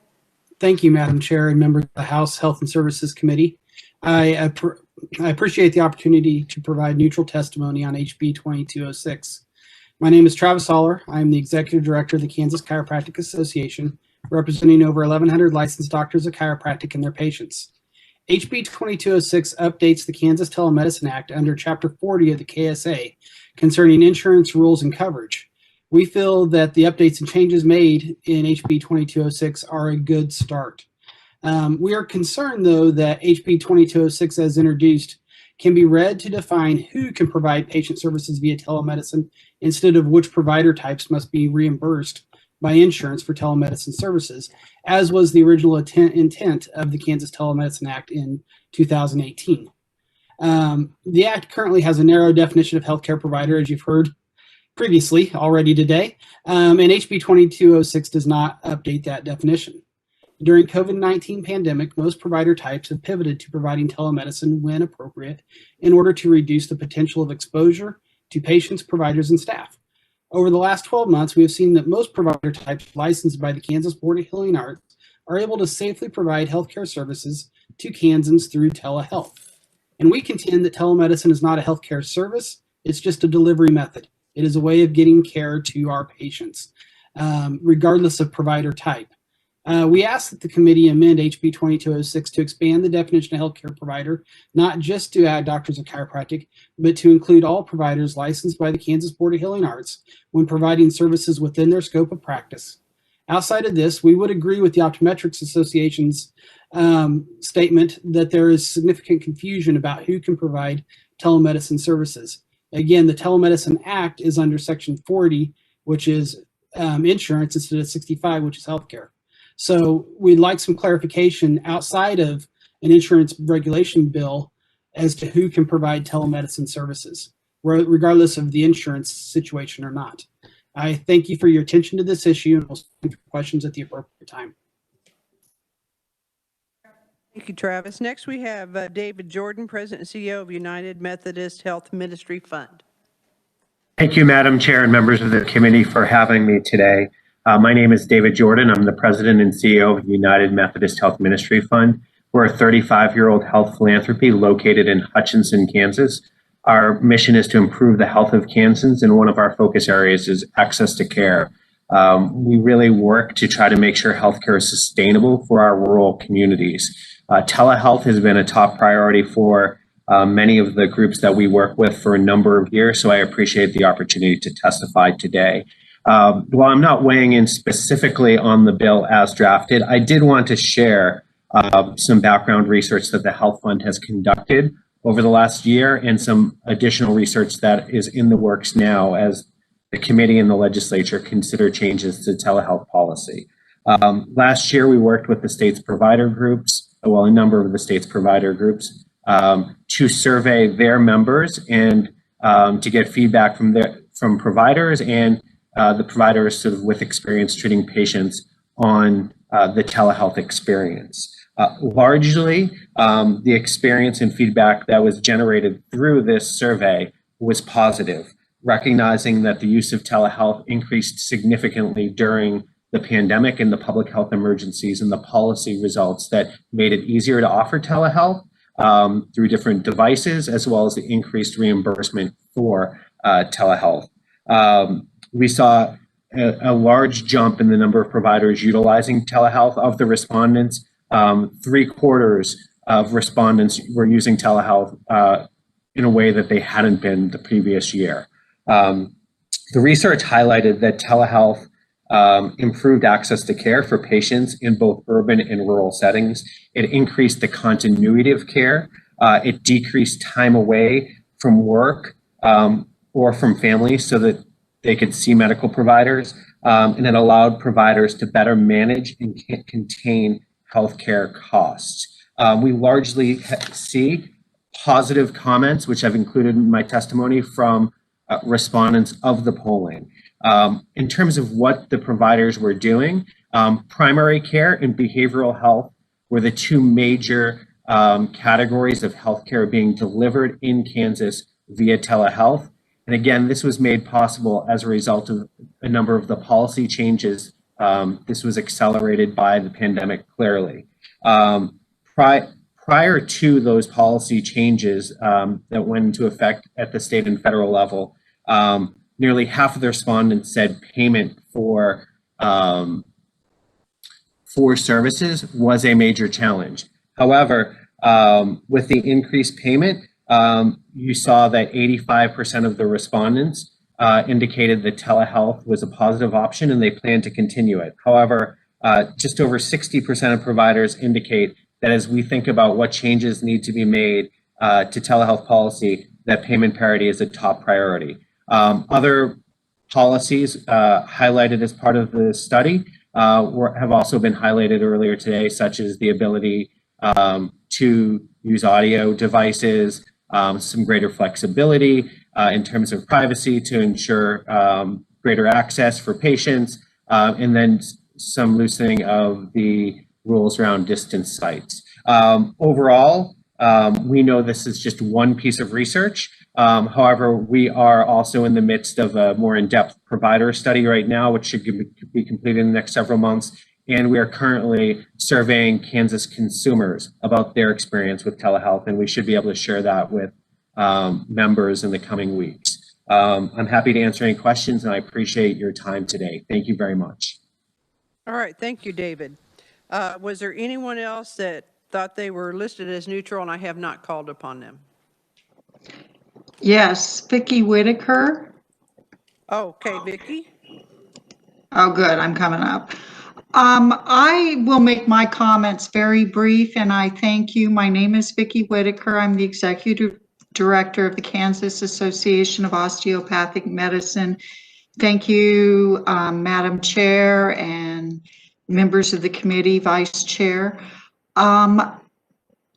Thank you, Madam Chair and members of the House Health and Services Committee. I appreciate the opportunity to provide neutral testimony on HB 2206. My name is Travis Euler. I am the Executive Director of the Kansas Chiropractic Association, representing over 1,100 licensed doctors of chiropractic and their patients. HB 2206 updates the Kansas Telemedicine Act under Chapter 40 of the KSA concerning insurance rules and coverage. We feel that the updates and changes made in HB 2206 are a good start. We are concerned, though, that HB 2206 as introduced can be read to define who can provide patient services via telemedicine instead of which provider types must be reimbursed by insurance for telemedicine services, as was the original intent of the Kansas Telemedicine Act in 2018. The Act currently has a narrow definition of healthcare provider, as you've heard previously already today, and HB 2206 does not update that definition. During COVID-19 pandemic, most provider types have pivoted to providing telemedicine when appropriate in order to reduce the potential of exposure to patients, providers, and staff. Over the last 12 months, we have seen that most provider types licensed by the Kansas Board of Healing Arts are able to safely provide healthcare services to Kansans through telehealth. And we contend that telemedicine is not a healthcare service, It's just a delivery method. It is a way of getting care to our patients, regardless of provider type. We asked that the committee amend HB 2206 to expand the definition of healthcare provider, not just to add doctors of chiropractic, but to include all providers licensed by the Kansas Board of Healing Arts when providing services within their scope of practice. Outside of this, we would agree with the Optometrics Association's statement that there is significant confusion about who can provide telemedicine services. Again, the Telemedicine Act is under Section 40, which is insurance, instead of 65, which is healthcare. So we'd like some clarification outside of an insurance regulation bill as to who can provide telemedicine services, regardless of the insurance situation or not. I thank you for your attention to this issue, and we'll stand for questions at the appropriate time. Thank you, Travis. Next, we have David Jordan, President and CEO of United Methodist Health Ministry Fund. Thank you, Madam Chair and members of the committee, for having me today. My name is David Jordan. I'm the President and CEO of United Methodist Health Ministry Fund. We're a 35-year-old health philanthropy located in Hutchinson, Kansas. Our mission is to improve the health of Kansans, and one of our focus areas is access to care. We really work to try to make sure healthcare is sustainable for our rural communities. Telehealth has been a top priority for many of the groups that we work with for a number of years, so I appreciate the opportunity to testify today. While I'm not weighing in specifically on the bill as drafted, I did want to share some background research that the Health Fund has conducted over the last year, and some additional research that is in the works now as the committee and the legislature consider changes to telehealth policy. Last year, we worked with the state's provider groups, well, a number of the state's provider groups, to survey their members and to get feedback from providers and the providers sort of with experience treating patients on the telehealth experience. Largely, the experience and feedback that was generated through this survey was positive, recognizing that the use of telehealth increased significantly during the pandemic and the public health emergencies, and the policy results that made it easier to offer telehealth through different devices, as well as the increased reimbursement for telehealth. We saw a large jump in the number of providers utilizing telehealth. Of the respondents, 3/4 of respondents were using telehealth in a way that they hadn't been the previous year. The research highlighted that telehealth improved access to care for patients in both urban and rural settings. It increased the continuity of care. It decreased time away from work or from family so that they could see medical providers, and it allowed providers to better manage and contain healthcare costs. We largely see positive comments, which I've included in my testimony, from respondents of the polling. In terms of what the providers were doing, primary care and behavioral health were the two major categories of healthcare being delivered in Kansas via telehealth. And again, this was made possible as a result of a number of the policy changes. This was accelerated by the pandemic, clearly. Prior to those policy changes that went into effect at the state and federal level, nearly half of the respondents said payment for services was a major challenge. However, with the increased payment, you saw that 85% of the respondents indicated that telehealth was a positive option and they plan to continue it. However, just over 60% of providers indicate that as we think about what changes need to be made to telehealth policy, that payment parity is a top priority. Other policies highlighted as part of the study have also been highlighted earlier today, such as the ability to use audio devices, some greater flexibility in terms of privacy to ensure greater access for patients, and then some loosening of the rules around distance sites. Overall, we know this is just one piece of research. However, we are also in the midst of a more in-depth provider study right now, which should be completed in the next several months. And we are currently surveying Kansas consumers about their experience with telehealth, and we should be able to share that with members in the coming weeks. I'm happy to answer any questions, and I appreciate your time today. Thank you very much. All right, thank you, David. Was there anyone else that thought they were listed as neutral and I have not called upon them? Yes, Vicki Whitaker. Oh, okay, Vicki. Oh, good, I'm coming up. I will make my comments very brief, and I thank you. My name is Vicki Whitaker. I'm the Executive Director of the Kansas Association of Osteopathic Medicine. Thank you, Madam Chair and members of the committee, Vice Chair.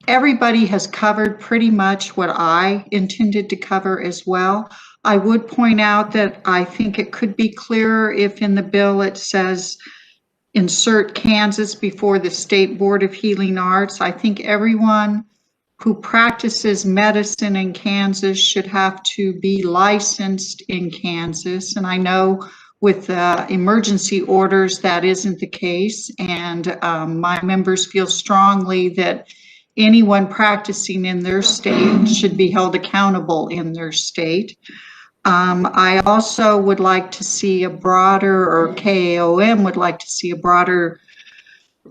Everybody has covered pretty much what I intended to cover as well. I would point out that I think it could be clearer if in the bill it says insert Kansas before the State Board of Healing Arts. I think everyone who practices medicine in Kansas should have to be licensed in Kansas. And I know with emergency orders that isn't the case. And my members feel strongly that anyone practicing in their state should be held accountable in their state. I also would like to see a broader, or KAOM would like to see a broader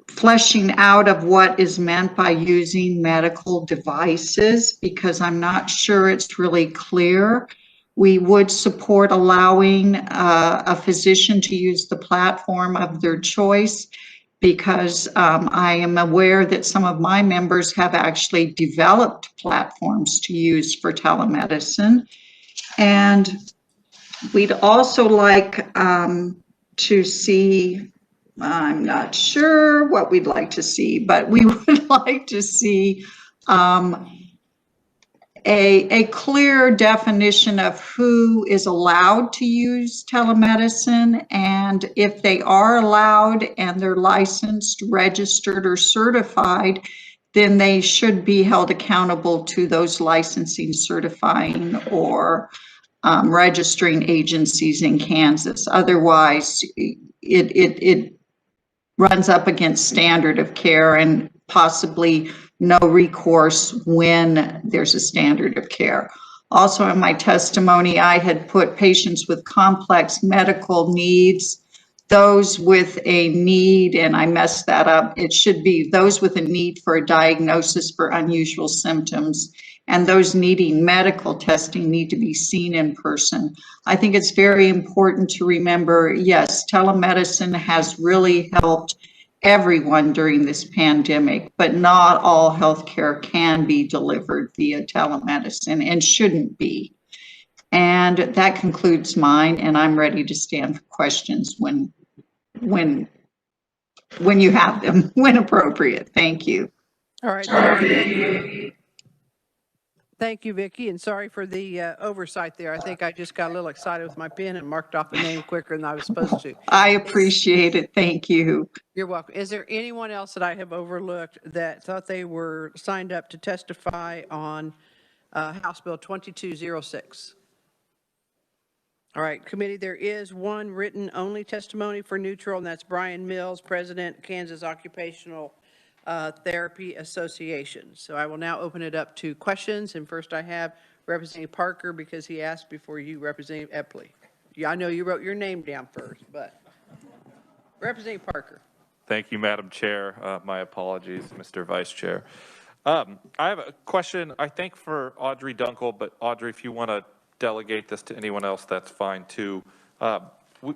fleshing out of what is meant by using medical devices, because I'm not sure it's really clear. We would support allowing a physician to use the platform of their choice, because I am aware that some of my members have actually developed platforms to use for telemedicine. And we'd also like to see, I'm not sure what we'd like to see, but we would like to see a clear definition of who is allowed to use telemedicine, and if they are allowed and they're licensed, registered, or certified, then they should be held accountable to those licensing, certifying, or registering agencies in Kansas. Otherwise, it runs up against standard of care and possibly no recourse when there's a standard of care. Also in my testimony, I had put patients with complex medical needs, those with a need, and I messed that up. It should be those with a need for a diagnosis for unusual symptoms, and those needing medical testing need to be seen in person. I think it's very important to remember, yes, telemedicine has really helped everyone during this pandemic, but not all healthcare can be delivered via telemedicine and shouldn't be. And that concludes mine, and I'm ready to stand for questions when you have them, when appropriate. Thank you. All right, thank you, Vicki. Thank you, Vicki, and sorry for the oversight there. I think I just got a little excited with my pen and marked off the name quicker than I was supposed to. I appreciate it. Thank you. You're welcome. Is there anyone else that I have overlooked that thought they were signed up to testify on House Bill 2206? All right, committee, there is one written only testimony for neutral, and that's Brian Mills, President, Kansas Occupational Therapy Association. So I will now open it up to questions, and first I have Representative Parker, because he asked before you, Representative Epley. Yeah, I know you wrote your name down first, but Representative Parker. Thank you, Madam Chair. My apologies, Mr. Vice Chair. I have a question, I think, for Audrey Dunkel, but Audrey, if you want to delegate this to anyone else, that's fine too.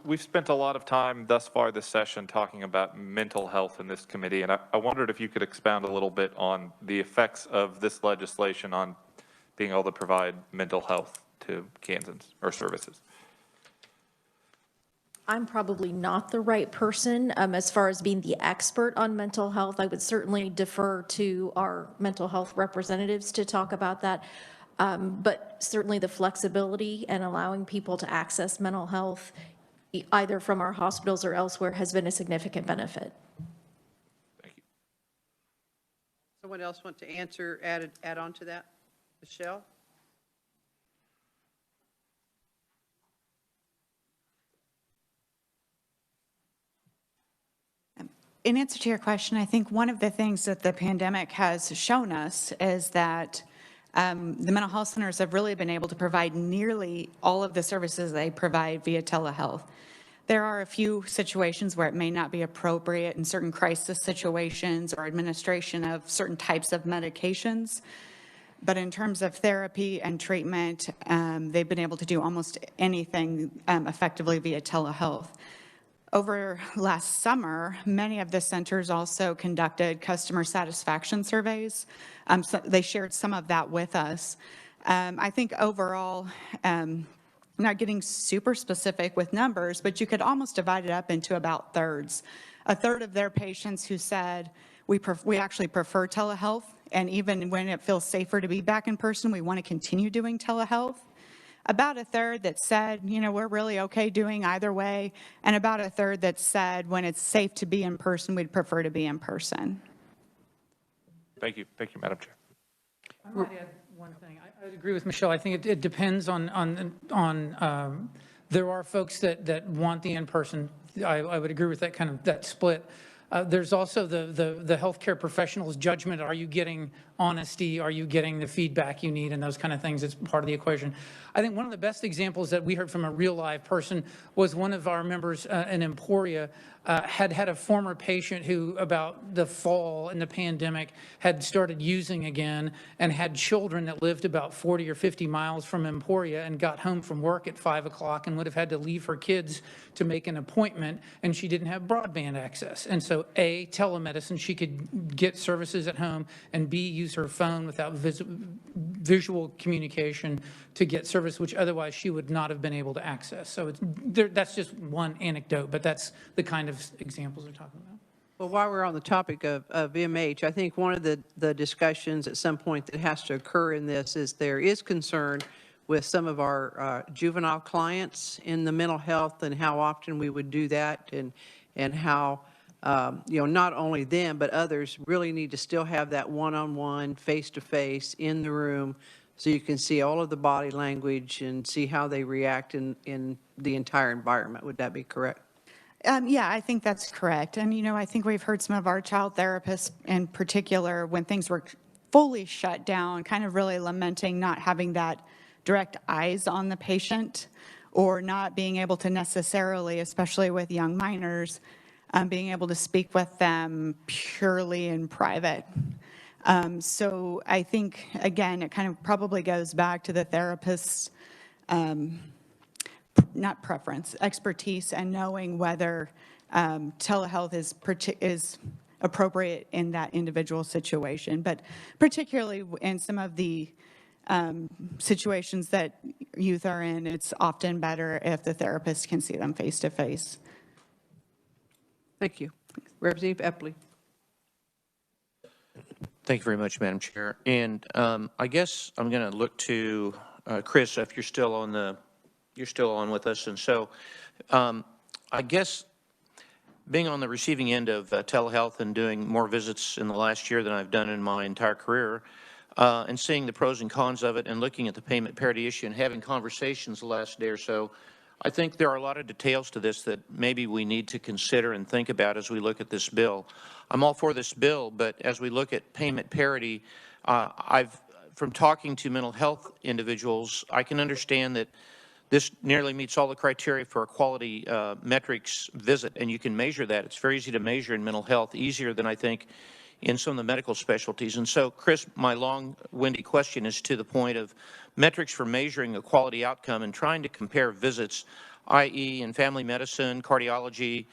We've spent a lot of time thus far this session talking about mental health in this committee, and I wondered if you could expound a little bit on the effects of this legislation on being able to provide mental health to Kansans or services. I'm probably not the right person as far as being the expert on mental health. I would certainly defer to our mental health representatives to talk about that. But certainly the flexibility and allowing people to access mental health either from our hospitals or elsewhere has been a significant benefit. Thank you. Someone else want to answer, add on to that? Michelle? In answer to your question, I think one of the things that the pandemic has shown us is that The mental health centers have really been able to provide nearly all of the services they provide via telehealth. There are a few situations where it may not be appropriate in certain crisis situations or administration of certain types of medications. But in terms of therapy and treatment, they've been able to do almost anything effectively via telehealth. Over last summer, many of the centers also conducted customer satisfaction surveys. So they shared some of that with us. I think overall, not getting super specific with numbers, but you could almost divide it up into about thirds. A third of their patients who said, we actually prefer telehealth, and even when it feels safer to be back in person, we want to continue doing telehealth. About a third that said, we're really okay doing either way, and about a third that said when it's safe to be in person, we'd prefer to be in person. Thank you, Madam Chair. I might add one thing. I agree with Michelle. I think it depends on there are folks that want the in-person. I would agree with that split. There's also the healthcare professional's judgment. Are you getting honesty? Are you getting the feedback you need? And those kind of things. It's part of the equation. I think one of the best examples that we heard from a real live person was one of our members in Emporia had a former patient who about the fall in the pandemic had started using again and had children that lived about 40 or 50 miles from Emporia and got home from work at 5 o'clock and would have had to leave her kids to make an appointment, and she didn't have broadband access. And so A, telemedicine, she could get services at home, and B, use her phone without visual communication to get service, which otherwise she would not have been able to access. So that's just one anecdote, but that's the kind of examples we're talking about. Well, while we're on the topic of MH, I think one of the discussions at some point that has to occur in this is there is concern with some of our juvenile clients in the mental health and how often we would do that, and how not only them but others really need to still have that one-on-one, face-to-face in the room, so you can see all of the body language and see how they react in the entire environment. Would that be correct? Yeah, I think that's correct. And, I think we've heard some of our child therapists in particular, when things were fully shut down, kind of really lamenting not having that direct eyes on the patient, or not being able to necessarily, especially with young minors, being able to speak with them purely in private. So I think, again, it kind of probably goes back to the therapist's not preference, expertise, and knowing whether telehealth is appropriate in that individual situation. But particularly in some of the situations that youth are in, it's often better if the therapist can see them face to face. Thank you. Representative Epley. Thank you very much, Madam Chair. And I guess I'm going to look to Chris, if you're still on with us. And so I guess being on the receiving end of telehealth and doing more visits in the last year than I've done in my entire career, and seeing the pros and cons of it, and looking at the payment parity issue and having conversations the last day or so, I think there are a lot of details to this that maybe we need to consider and think about as we look at this bill. I'm all for this bill, but as we look at payment parity, from talking to mental health individuals, I can understand that this nearly meets all the criteria for a quality metrics visit, and you can measure that. It's very easy to measure in mental health, easier than I think in some of the medical specialties. And so, Chris, my long-winded question is to the point of metrics for measuring a quality outcome and trying to compare visits, i.e. in family medicine, cardiology,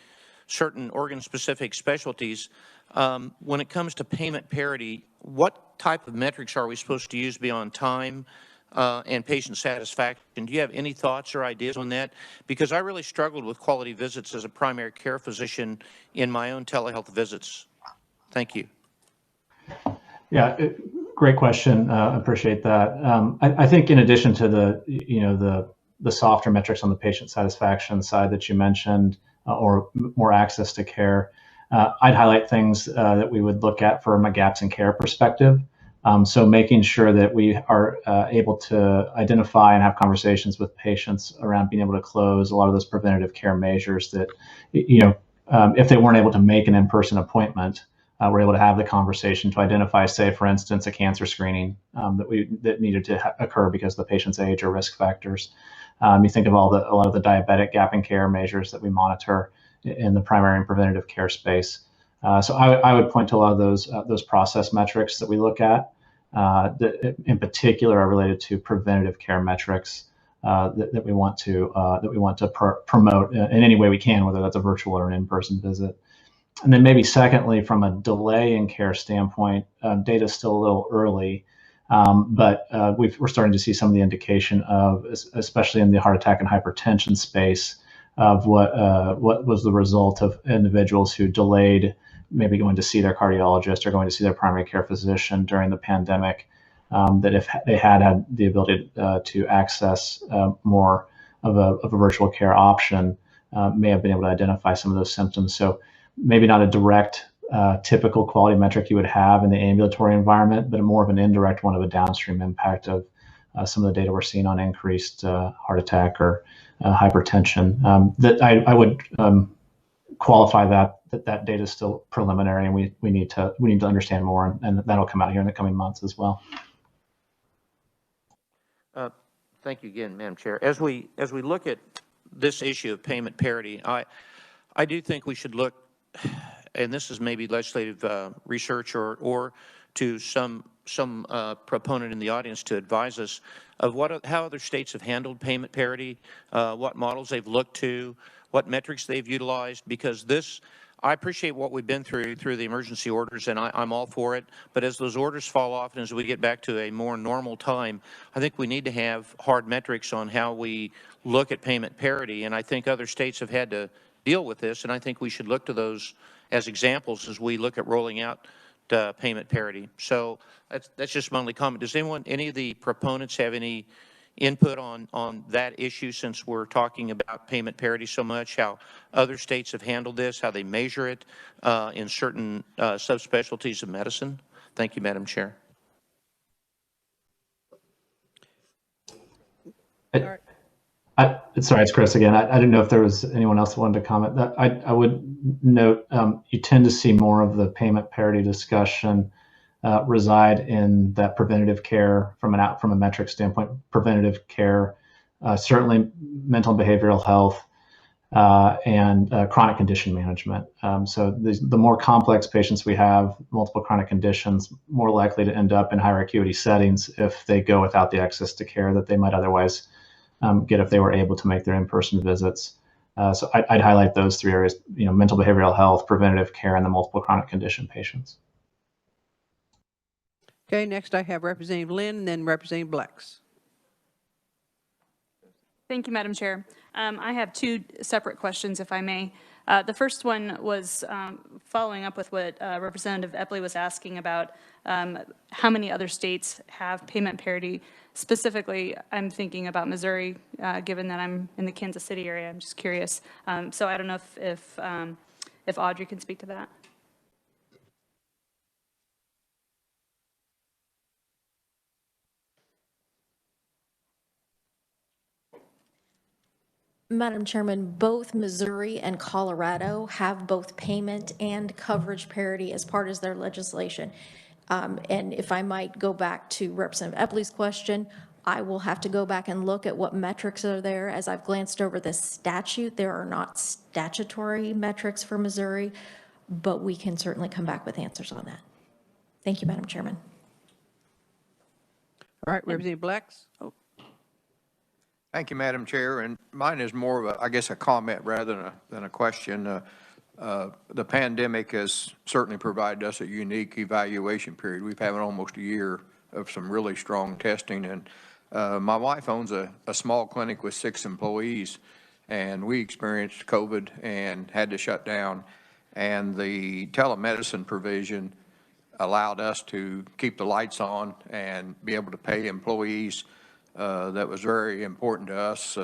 certain organ-specific specialties. When it comes to payment parity, what type of metrics are we supposed to use beyond time and patient satisfaction? Do you have any thoughts or ideas on that? Because I really struggled with quality visits as a primary care physician in my own telehealth visits. Thank you. Yeah, great question. Appreciate that. I think in addition to the softer metrics on the patient satisfaction side that you mentioned, or more access to care, I'd highlight things that we would look at from a gaps in care perspective. So making sure that we are able to identify and have conversations with patients around being able to close a lot of those preventative care measures that, if they weren't able to make an in-person appointment, we're able to have the conversation to identify, say, for instance, a cancer screening that needed to occur because of the patient's age or risk factors. You think of a lot of the diabetic gap in care measures that we monitor in the primary and preventative care space. So I would point to a lot of those process metrics that we look at that in particular are related to preventative care metrics that we want to promote in any way we can, whether that's a virtual or an in-person visit. And then maybe secondly, from a delay in care standpoint, data is still a little early, but we're starting to see some of the indication of, especially in the heart attack and hypertension space, of what was the result of individuals who delayed maybe going to see their cardiologist or going to see their primary care physician during the pandemic, that if they had the ability to access more of a virtual care option, may have been able to identify some of those symptoms. So maybe not a direct typical quality metric you would have in the ambulatory environment, but more of an indirect one of a downstream impact of some of the data we're seeing on increased heart attack or hypertension. That I would qualify that data is still preliminary, and we need to understand more, and that'll come out here in the coming months as well. Thank you again, Madam Chair. As we look at this issue of payment parity, I do think we should look, and this is maybe legislative research or to some proponent in the audience to advise us of how other states have handled payment parity, what models they've looked to, what metrics they've utilized, because I appreciate what we've been through the emergency orders, and I'm all for it. But as those orders fall off and as we get back to a more normal time, I think we need to have hard metrics on how we look at payment parity. And I think other states have had to deal with this, and I think we should look to those as examples as we look at rolling out payment parity. So that's just my only comment. Does any of the proponents have any input on that issue, since we're talking about payment parity so much, how other states have handled this, how they measure it in certain subspecialties of medicine? Thank you, Madam Chair. Sorry, it's Chris again. I didn't know if there was anyone else who wanted to comment. I would note you tend to see more of the payment parity discussion reside in that preventative care from a metric standpoint. Preventative care, certainly mental and behavioral health, and chronic condition management. So the more complex patients we have, multiple chronic conditions, more likely to end up in higher acuity settings if they go without the access to care that they might otherwise get if they were able to make their in-person visits. So I'd highlight those three areas: mental behavioral health, preventative care, and the multiple chronic condition patients. Okay, next I have Representative Lynn, and then Representative Blex. Thank you, Madam Chair. I have two separate questions, if I may. The first one was following up with what Representative Epley was asking about how many other states have payment parity. Specifically, I'm thinking about Missouri, given that I'm in the Kansas City area. I'm just curious. So I don't know if Audrey can speak to that. Madam Chairman, both Missouri and Colorado have both payment and coverage parity as part of their legislation. And if I might go back to Representative Epley's question, I will have to go back and look at what metrics are there. As I've glanced over the statute, there are not statutory metrics for Missouri, but we can certainly come back with answers on that. Thank you, Madam Chairman. All right, Representative Blex. Thank you, Madam Chair. And mine is more of I guess, a comment rather than a question. The pandemic has certainly provided us a unique evaluation period. We've had almost a year of some really strong testing. And my wife owns a small clinic with 6 employees, and we experienced COVID and had to shut down. And the telemedicine provision allowed us to keep the lights on and be able to pay employees. That was very important to us,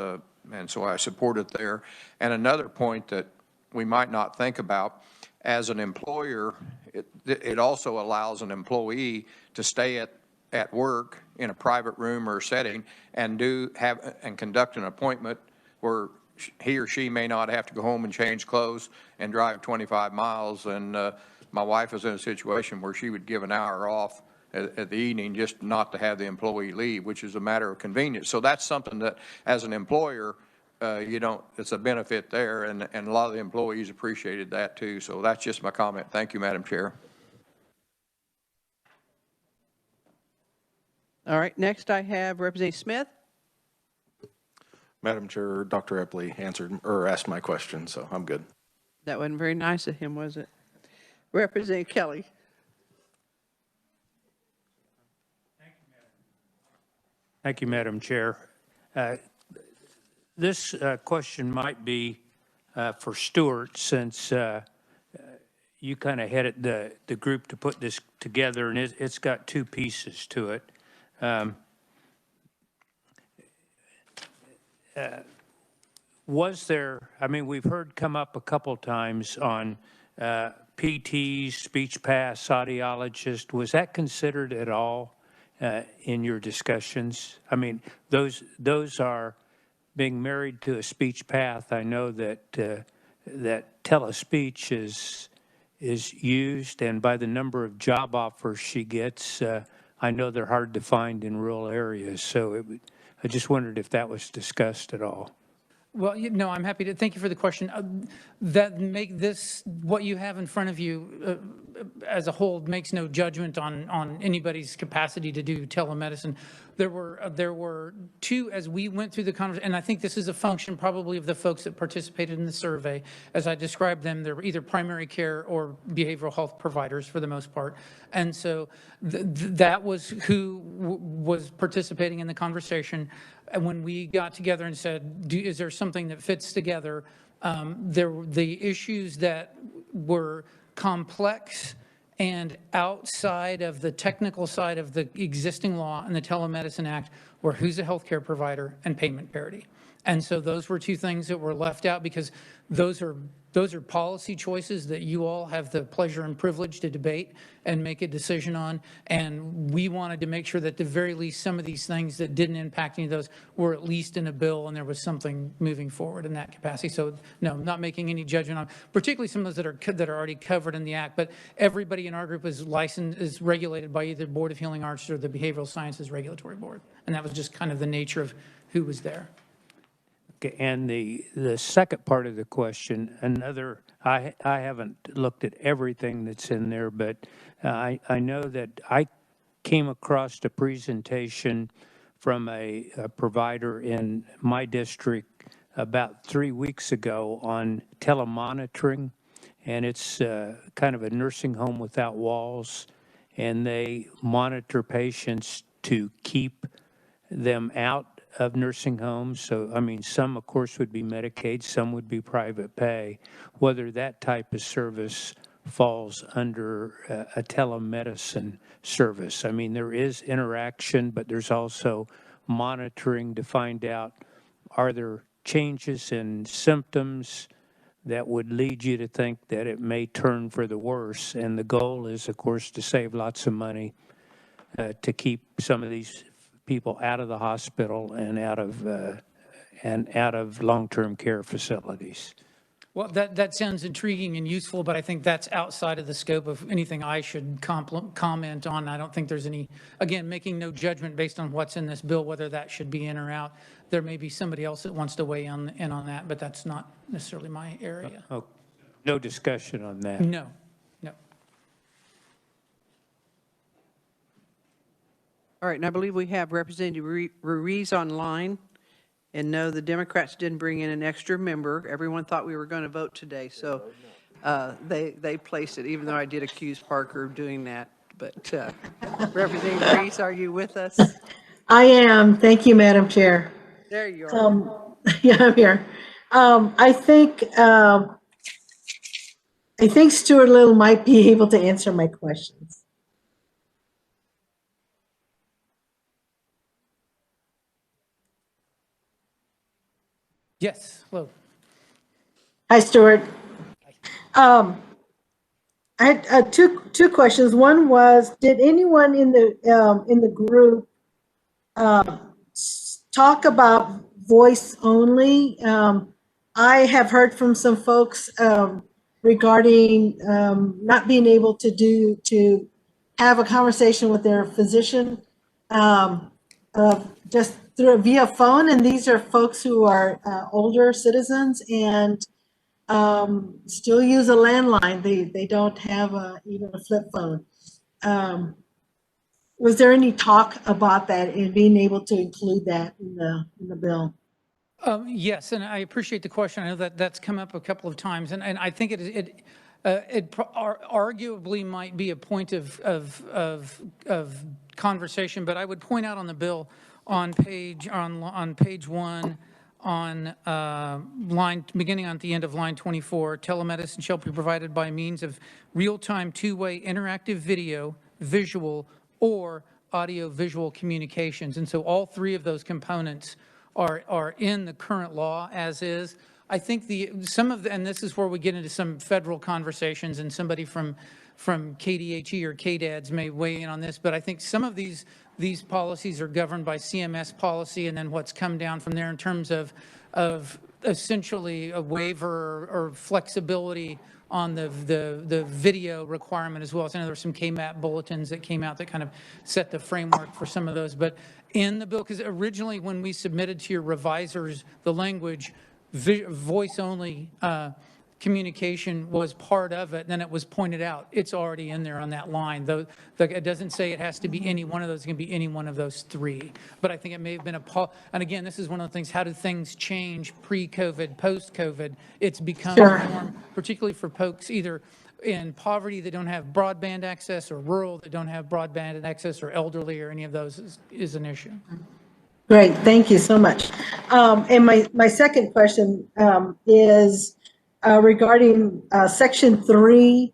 and so I support it there. And another point that we might not think about, as an employer, it also allows an employee to stay at work in a private room or setting and conduct an appointment where he or she may not have to go home and change clothes and drive 25 miles. And my wife was in a situation where she would give an hour off at the evening just not to have the employee leave, which is a matter of convenience. So that's something that, as an employer, you don't, it's a benefit there, and a lot of the employees appreciated that too. So that's just my comment. Thank you, Madam Chair. All right, next I have Representative Smith. Madam Chair, Dr. Epley answered or asked my question, so I'm good. That wasn't very nice of him, was it? Representative Kelly. Thank you, Madam Chair. This question might be for Stuart, since you kind of headed the group to put this together, and it's got two pieces to it. Was there, I mean, we've heard come up a couple times on PTs, speech paths, audiologists. Was that considered at all in your discussions? I mean, those are being married to a speech path. I know that that telespeech is used, and by the number of job offers she gets, I know they're hard to find in rural areas. So I just wondered if that was discussed at all. Well, no, I'm happy to. Thank you for the question. That make this, what you have in front of you as a whole, makes no judgment on anybody's capacity to do telemedicine. There were two, as we went through the conversation, and I think this is a function probably of the folks that participated in the survey. As I described them, they're either primary care or behavioral health providers for the most part. And so that was who was participating in the conversation. And when we got together and said, is there something that fits together, the issues that were complex and outside of the technical side of the existing law and the Telemedicine Act were who's a healthcare provider and payment parity. And so those were two things that were left out, because those are policy choices that you all have the pleasure and privilege to debate and make a decision on. And we wanted to make sure that at the very least some of these things that didn't impact any of those were at least in a bill, and there was something moving forward in that capacity. So no, not making any judgment on particularly some of those that are already covered in the Act. But everybody in our group is licensed, is regulated by either Board of Healing Arts or the Behavioral Sciences Regulatory Board. And that was just kind of the nature of who was there. And the second part of the question, I haven't looked at everything that's in there, but I know that I came across a presentation from a provider in my district about 3 weeks ago on telemonitoring, and it's kind of a nursing home without walls, and they monitor patients to keep them out of nursing homes. So, I mean, some, of course, would be Medicaid, some would be private pay. Whether that type of service falls under a telemedicine service. I mean, there is interaction, but there's also monitoring to find out, are there changes in symptoms that would lead you to think that it may turn for the worse? And the goal is, of course, to save lots of money to keep some of these people out of the hospital and out of long-term care facilities. Well, that sounds intriguing and useful, but I think that's outside of the scope of anything I should comment on. I don't think there's any, again, making no judgment based on what's in this bill, whether that should be in or out. There may be somebody else that wants to weigh in on that, but that's not necessarily my area. Oh, no discussion on that. No. All right, and I believe we have Representative Ruiz online. And no, the Democrats didn't bring in an extra member. Everyone thought we were going to vote today, so they placed it, even though I did accuse Parker of doing that. But Representative Ruiz, are you with us? I am. Thank you, Madam Chair. There you are. Yeah, I'm here. I think Stuart Little might be able to answer my questions. Yes, hello. Hi, Stuart. I had two questions. One was, did anyone in the group talk about voice only? I have heard from some folks regarding not being able to have a conversation with their physician just via phone. And these are folks who are older citizens and still use a landline. They don't have even a flip phone. Was there any talk about that and being able to include that in the bill? Yes, and I appreciate the question. I know that that's come up a couple of times, and I think it arguably might be a point of conversation. But I would point out on the bill on page 1 on line beginning at the end of line 24, telemedicine shall be provided by means of real-time two-way interactive video, visual, or audio-visual communications. And so all three of those components are in the current law as is. I think and this is where we get into some federal conversations, and somebody from KDHE or KDADS may weigh in on this, but I think some of these policies are governed by CMS policy, and then what's come down from there in terms of essentially a waiver or flexibility on the video requirement as well. So I know there's some KMAP bulletins that came out that kind of set the framework for some of those. But in the bill, because originally when we submitted to your revisers the language, voice-only communication was part of it, then it was pointed out. It's already in there on that line. Though it doesn't say it has to be any one of those. It can be any one of those three. But I think it may have been and again, this is one of the things, how do things change pre-COVID, post-COVID? It's become a norm, particularly for folks either in poverty that don't have broadband access, or rural that don't have broadband access, or elderly, or any of those is an issue. Great, thank you so much. And my second question is regarding section 3,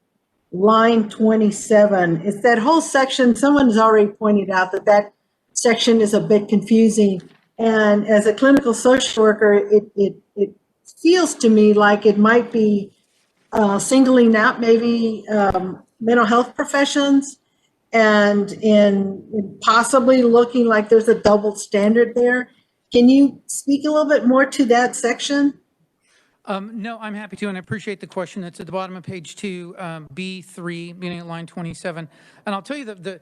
line 27. It's that whole section. Someone's already pointed out that section is a bit confusing. And as a clinical social worker, it feels to me like it might be singling out maybe mental health professions, and in possibly looking like there's a double standard there. Can you speak a little bit more to that section? No, I'm happy to, and I appreciate the question. That's at the bottom of page 2, B3, beginning at line 27. And I'll tell you the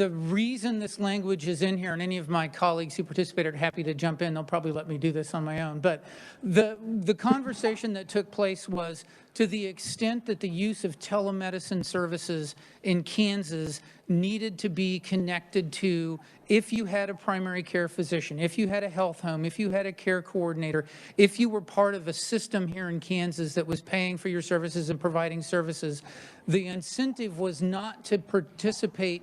reason this language is in here, and any of my colleagues who participated are happy to jump in. They'll probably let me do this on my own. But the conversation that took place was, to the extent that the use of telemedicine services in Kansas needed to be connected to, if you had a primary care physician, if you had a health home, if you had a care coordinator, if you were part of a system here in Kansas that was paying for your services and providing services, the incentive was not to participate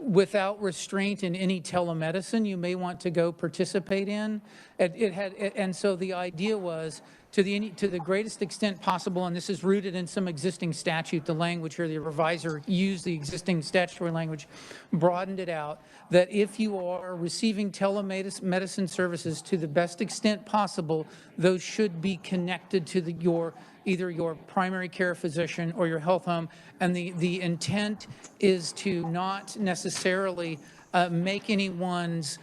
without restraint in any telemedicine you may want to go participate in. And so the idea was, to the greatest extent possible, and this is rooted in some existing statute, the language here, the reviser used the existing statutory language, broadened it out, that if you are receiving telemedicine services, to the best extent possible, those should be connected to either your primary care physician or your health home. And the intent is to not necessarily make anyone's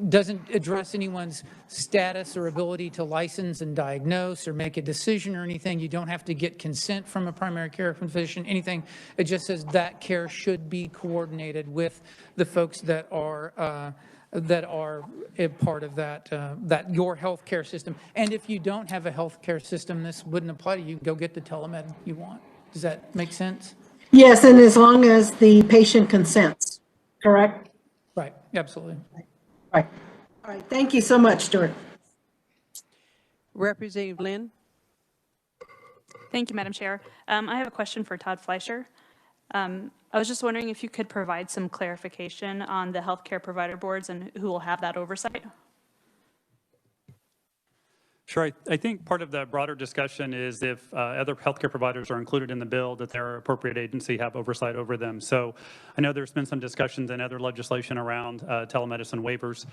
doesn't address anyone's status or ability to license and diagnose or make a decision or anything. You don't have to get consent from a primary care physician, anything. It just says that care should be coordinated with the folks that are a part of that your healthcare system. And if you don't have a healthcare system, this wouldn't apply to you. You can go get the telemed you want. Does that make sense? Yes, and as long as the patient consents, correct? Right, absolutely. Right. All right, thank you so much, Stuart. Representative Lynn. Thank you, Madam Chair. I have a question for Todd Fletcher. I was just wondering if you could provide some clarification on the healthcare provider boards and who will have that oversight. Sure. I think part of the broader discussion is if other healthcare providers are included in the bill, that their appropriate agency have oversight over them. So I know there's been some discussions in other legislation around telemedicine waivers,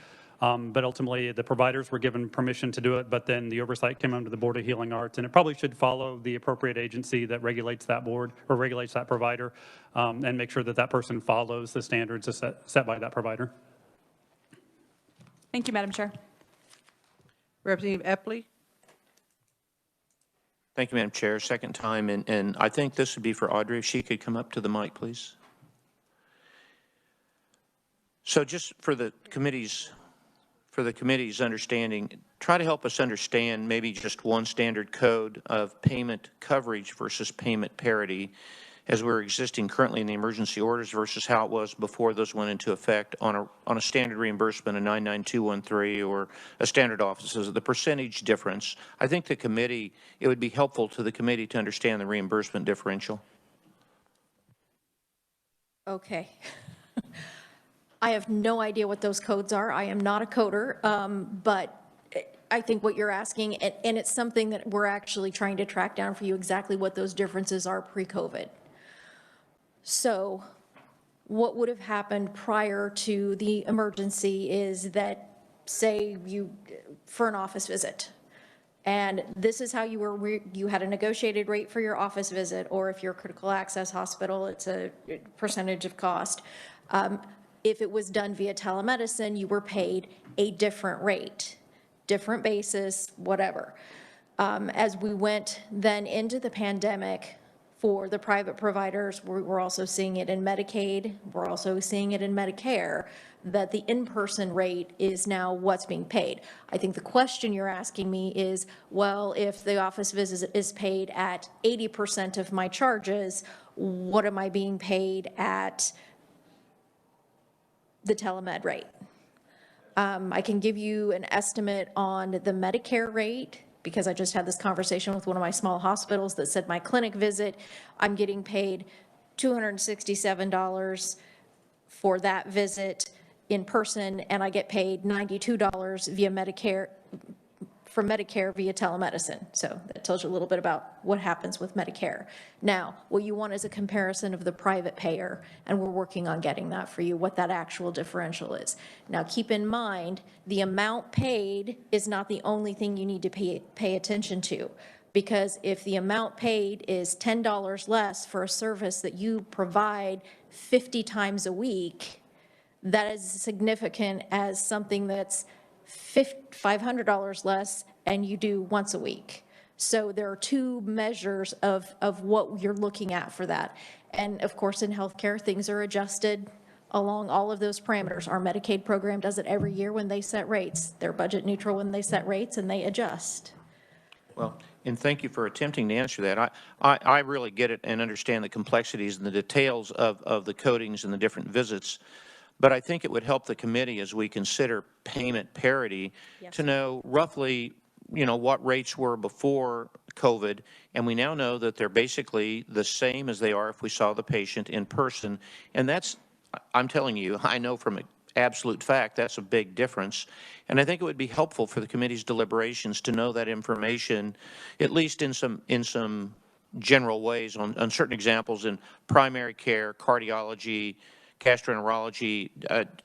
but ultimately the providers were given permission to do it, but then the oversight came under the Board of Healing Arts, and it probably should follow the appropriate agency that regulates that board or regulates that provider, and make sure that that person follows the standards set by that provider. Thank you, Madam Chair. Representative Epley. Thank you, Madam Chair. Second time, and I think this would be for Audrey. If she could come up to the mic, please. So just for the committee's understanding, try to help us understand maybe just one standard code of payment coverage versus payment parity as we're existing currently in the emergency orders versus how it was before those went into effect on a standard reimbursement, a 99213 or a standard offices, the percentage difference. I think the committee, it would be helpful to the committee to understand the reimbursement differential. Okay. I have no idea what those codes are. I am not a coder, but I think what you're asking, and it's something that we're actually trying to track down for you exactly what those differences are pre-COVID. So what would have happened prior to the emergency is that, say you, for an office visit, and this is how you had a negotiated rate for your office visit, or if you're a critical access hospital, it's a percentage of cost. If it was done via telemedicine, you were paid a different rate, different basis, whatever. As we went then into the pandemic, for the private providers, we're also seeing it in Medicaid, we're also seeing it in Medicare, that the in-person rate is now what's being paid. I think the question you're asking me is, well, if the office visit is paid at 80% of my charges, what am I being paid at the telemed rate? I can give you an estimate on the Medicare rate, because I just had this conversation with one of my small hospitals that said my clinic visit, I'm getting paid $267 for that visit in person, and I get paid $92 via Medicare, for Medicare via telemedicine. So that tells you a little bit about what happens with Medicare. Now, what you want is a comparison of the private payer, and we're working on getting that for you, what that actual differential is. Now, keep in mind, the amount paid is not the only thing you need to pay attention to, because if the amount paid is $10 less for a service that you provide 50 times a week, that is significant as something that's $500 less and you do once a week. So there are two measures of what you're looking at for that. And of course, in healthcare, things are adjusted along all of those parameters. Our Medicaid program does it every year when they set rates. They're budget neutral when they set rates, and they adjust. Well, and thank you for attempting to answer that. I really get it and understand the complexities and the details of the codings and the different visits. But I think it would help the committee as we consider payment parity to know roughly, what rates were before COVID. And we now know that they're basically the same as they are if we saw the patient in person. And that's, I'm telling you, I know from absolute fact, that's a big difference. And I think it would be helpful for the committee's deliberations to know that information, at least in some general ways on certain examples in primary care, cardiology, gastroenterology,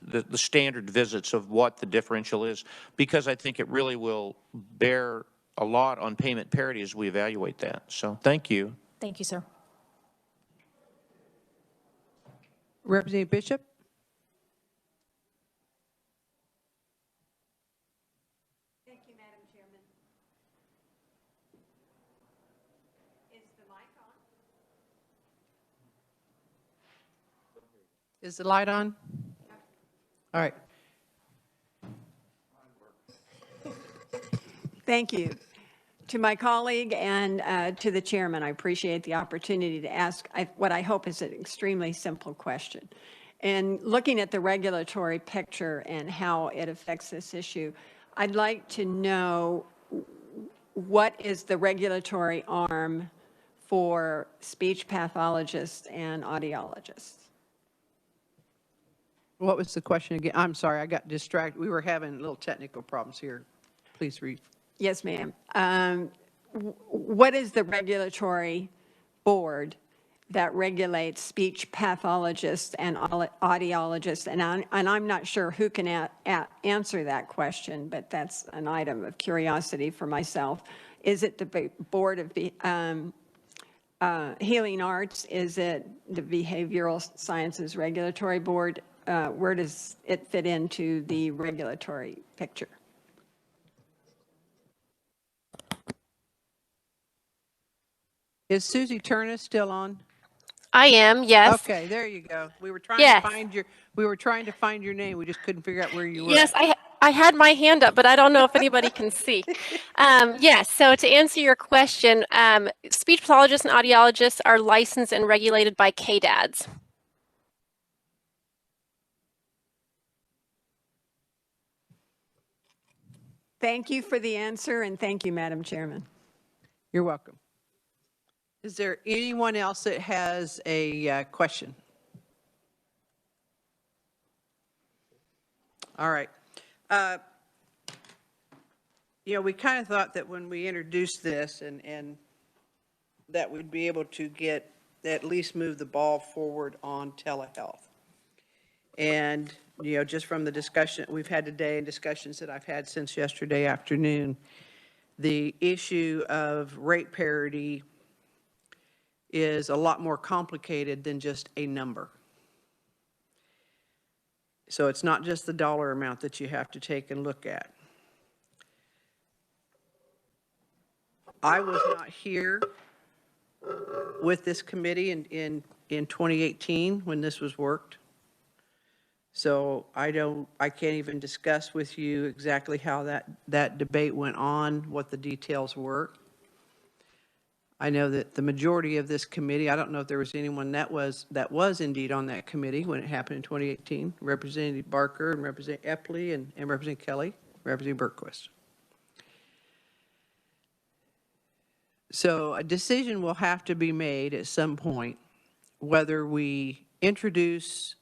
the standard visits of what the differential is, because I think it really will bear a lot on payment parity as we evaluate that. So thank you. Thank you, sir. Representative Bishop? Thank you, Madam Chairman. Is the mic on? Is the light on? All right. Thank you. To my colleague and to the chairman, I appreciate the opportunity to ask what I hope is an extremely simple question. And looking at the regulatory picture and how it affects this issue, I'd like to know what is the regulatory arm for speech pathologists and audiologists? What was the question again? I'm sorry, I got distracted. We were having little technical problems here. Please read. Yes, ma'am. What is the regulatory board that regulates speech pathologists and audiologists? And I'm not sure who can answer that question, but that's an item of curiosity for myself. Is it the Board of Healing Arts? Is it the Behavioral Sciences Regulatory Board? Where does it fit into the regulatory picture? Is Susie Turnus still on? I am, yes. Okay, there you go. We were trying Yes. to find your name. We just couldn't figure out where you were. Yes, I had my hand up, but I don't know if anybody can see. Yes, so to answer your question, speech pathologists and audiologists are licensed and regulated by KDADS. Thank you for the answer, and thank you, Madam Chairman. You're welcome. Is there anyone else that has a question? All right. You know, we kind of thought that when we introduced this and that we'd be able to at least move the ball forward on telehealth. And, you know, just from the discussion we've had today and discussions that I've had since yesterday afternoon, the issue of rate parity is a lot more complicated than just a number. So it's not just the dollar amount that you have to take and look at. I was not here with this committee in 2018 when this was worked. So I can't even discuss with you exactly how that debate went on, what the details were. I know that the majority of this committee, I don't know if there was anyone that was indeed on that committee when it happened in 2018, Representative Barker and Representative Epley and Representative Kelly, Representative Berquist. So a decision will have to be made at some point whether we introduce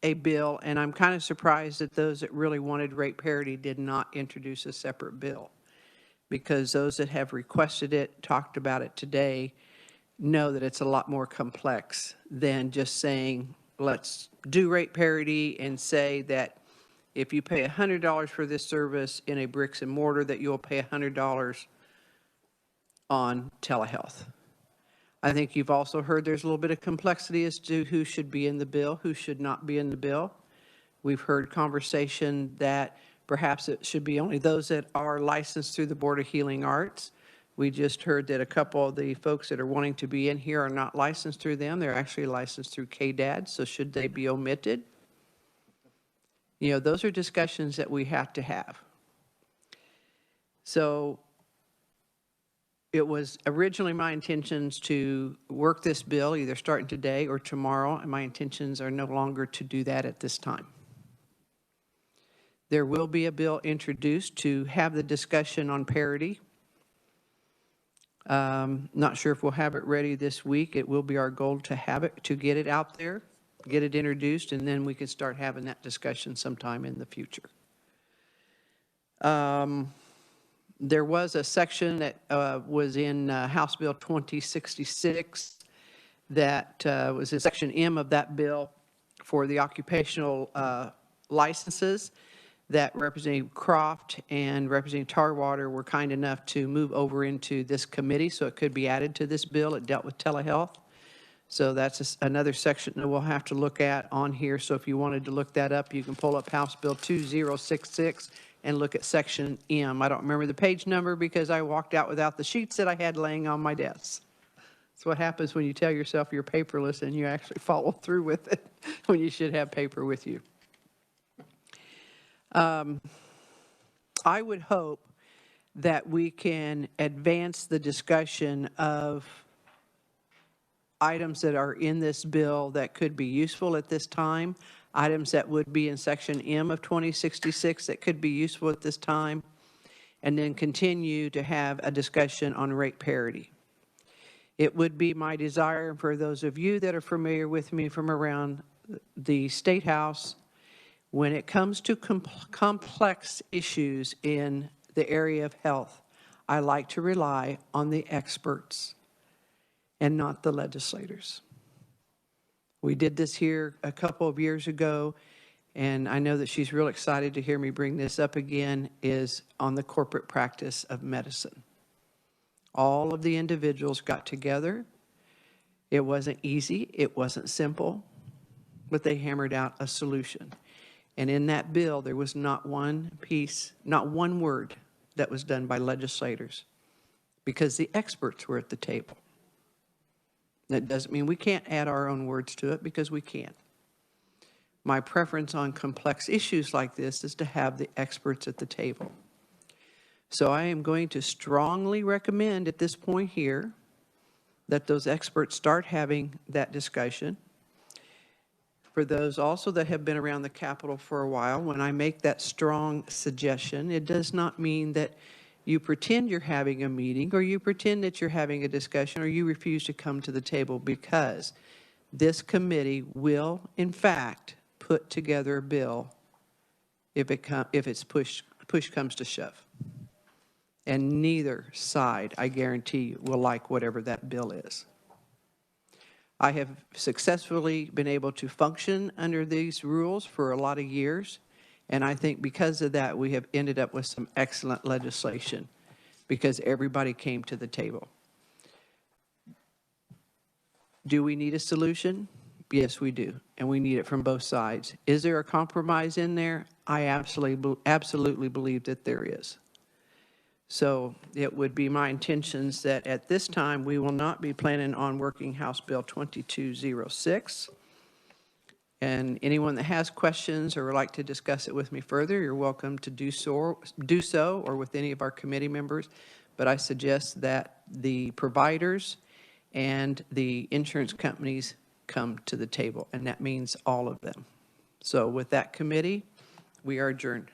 a bill, and I'm kind of surprised that those that really wanted rate parity did not introduce a separate bill, because those that have requested it, talked about it today, know that it's a lot more complex than just saying, let's do rate parity and say that if you pay $100 for this service in a bricks and mortar, that you'll pay $100 on telehealth. I think you've also heard there's a little bit of complexity as to who should be in the bill, who should not be in the bill. We've heard conversation that perhaps it should be only those that are licensed through the Board of Healing Arts. We just heard that a couple of the folks that are wanting to be in here are not licensed through them. They're actually licensed through KDAD, so should they be omitted? You know, those are discussions that we have to have. So it was originally my intentions to work this bill either starting today or tomorrow, and my intentions are no longer to do that at this time. There will be a bill introduced to have the discussion on parity. Not sure if we'll have it ready this week. It will be our goal to have it, to get it out there, get it introduced, and then we can start having that discussion sometime in the future. There was a section that was in House Bill 2066 that was in Section M of that bill for the occupational licenses that Representative Croft and Representative Tarwater were kind enough to move over into this committee so it could be added to this bill. It dealt with telehealth. So that's another section that we'll have to look at on here. So if you wanted to look that up, you can pull up House Bill 2066 and look at Section M. I don't remember the page number because I walked out without the sheets that I had laying on my desk. That's what happens when you tell yourself you're paperless and you actually follow through with it when you should have paper with you. I would hope that we can advance the discussion of items that are in this bill that could be useful at this time, items that would be in Section M of 2066 that could be useful at this time, and then continue to have a discussion on rate parity. It would be my desire, for those of you that are familiar with me from around the State House, when it comes to complex issues in the area of health, I like to rely on the experts and not the legislators. We did this here a couple of years ago, and I know that she's real excited to hear me bring this up again, is on the corporate practice of medicine. All of the individuals got together. It wasn't easy, it wasn't simple, but they hammered out a solution. And in that bill, there was not one piece, not one word that was done by legislators, because the experts were at the table. That doesn't mean we can't add our own words to it, because we can. My preference on complex issues like this is to have the experts at the table. So I am going to strongly recommend at this point here that those experts start having that discussion. For those also that have been around the Capitol for a while, when I make that strong suggestion, it does not mean that you pretend you're having a meeting, or you pretend that you're having a discussion, or you refuse to come to the table, because this committee will, in fact, put together a bill if it's push comes to shove. And neither side, I guarantee you, will like whatever that bill is. I have successfully been able to function under these rules for a lot of years, and I think because of that, we have ended up with some excellent legislation, because everybody came to the table. Do we need a solution? Yes, we do, and we need it from both sides. Is there a compromise in there? I absolutely believe that there is. So it would be my intentions that at this time, we will not be planning on working House Bill 2206. And anyone that has questions or would like to discuss it with me further, you're welcome to do so, or with any of our committee members. But I suggest that the providers and the insurance companies come to the table, and that means all of them. So with that, committee, we are adjourned.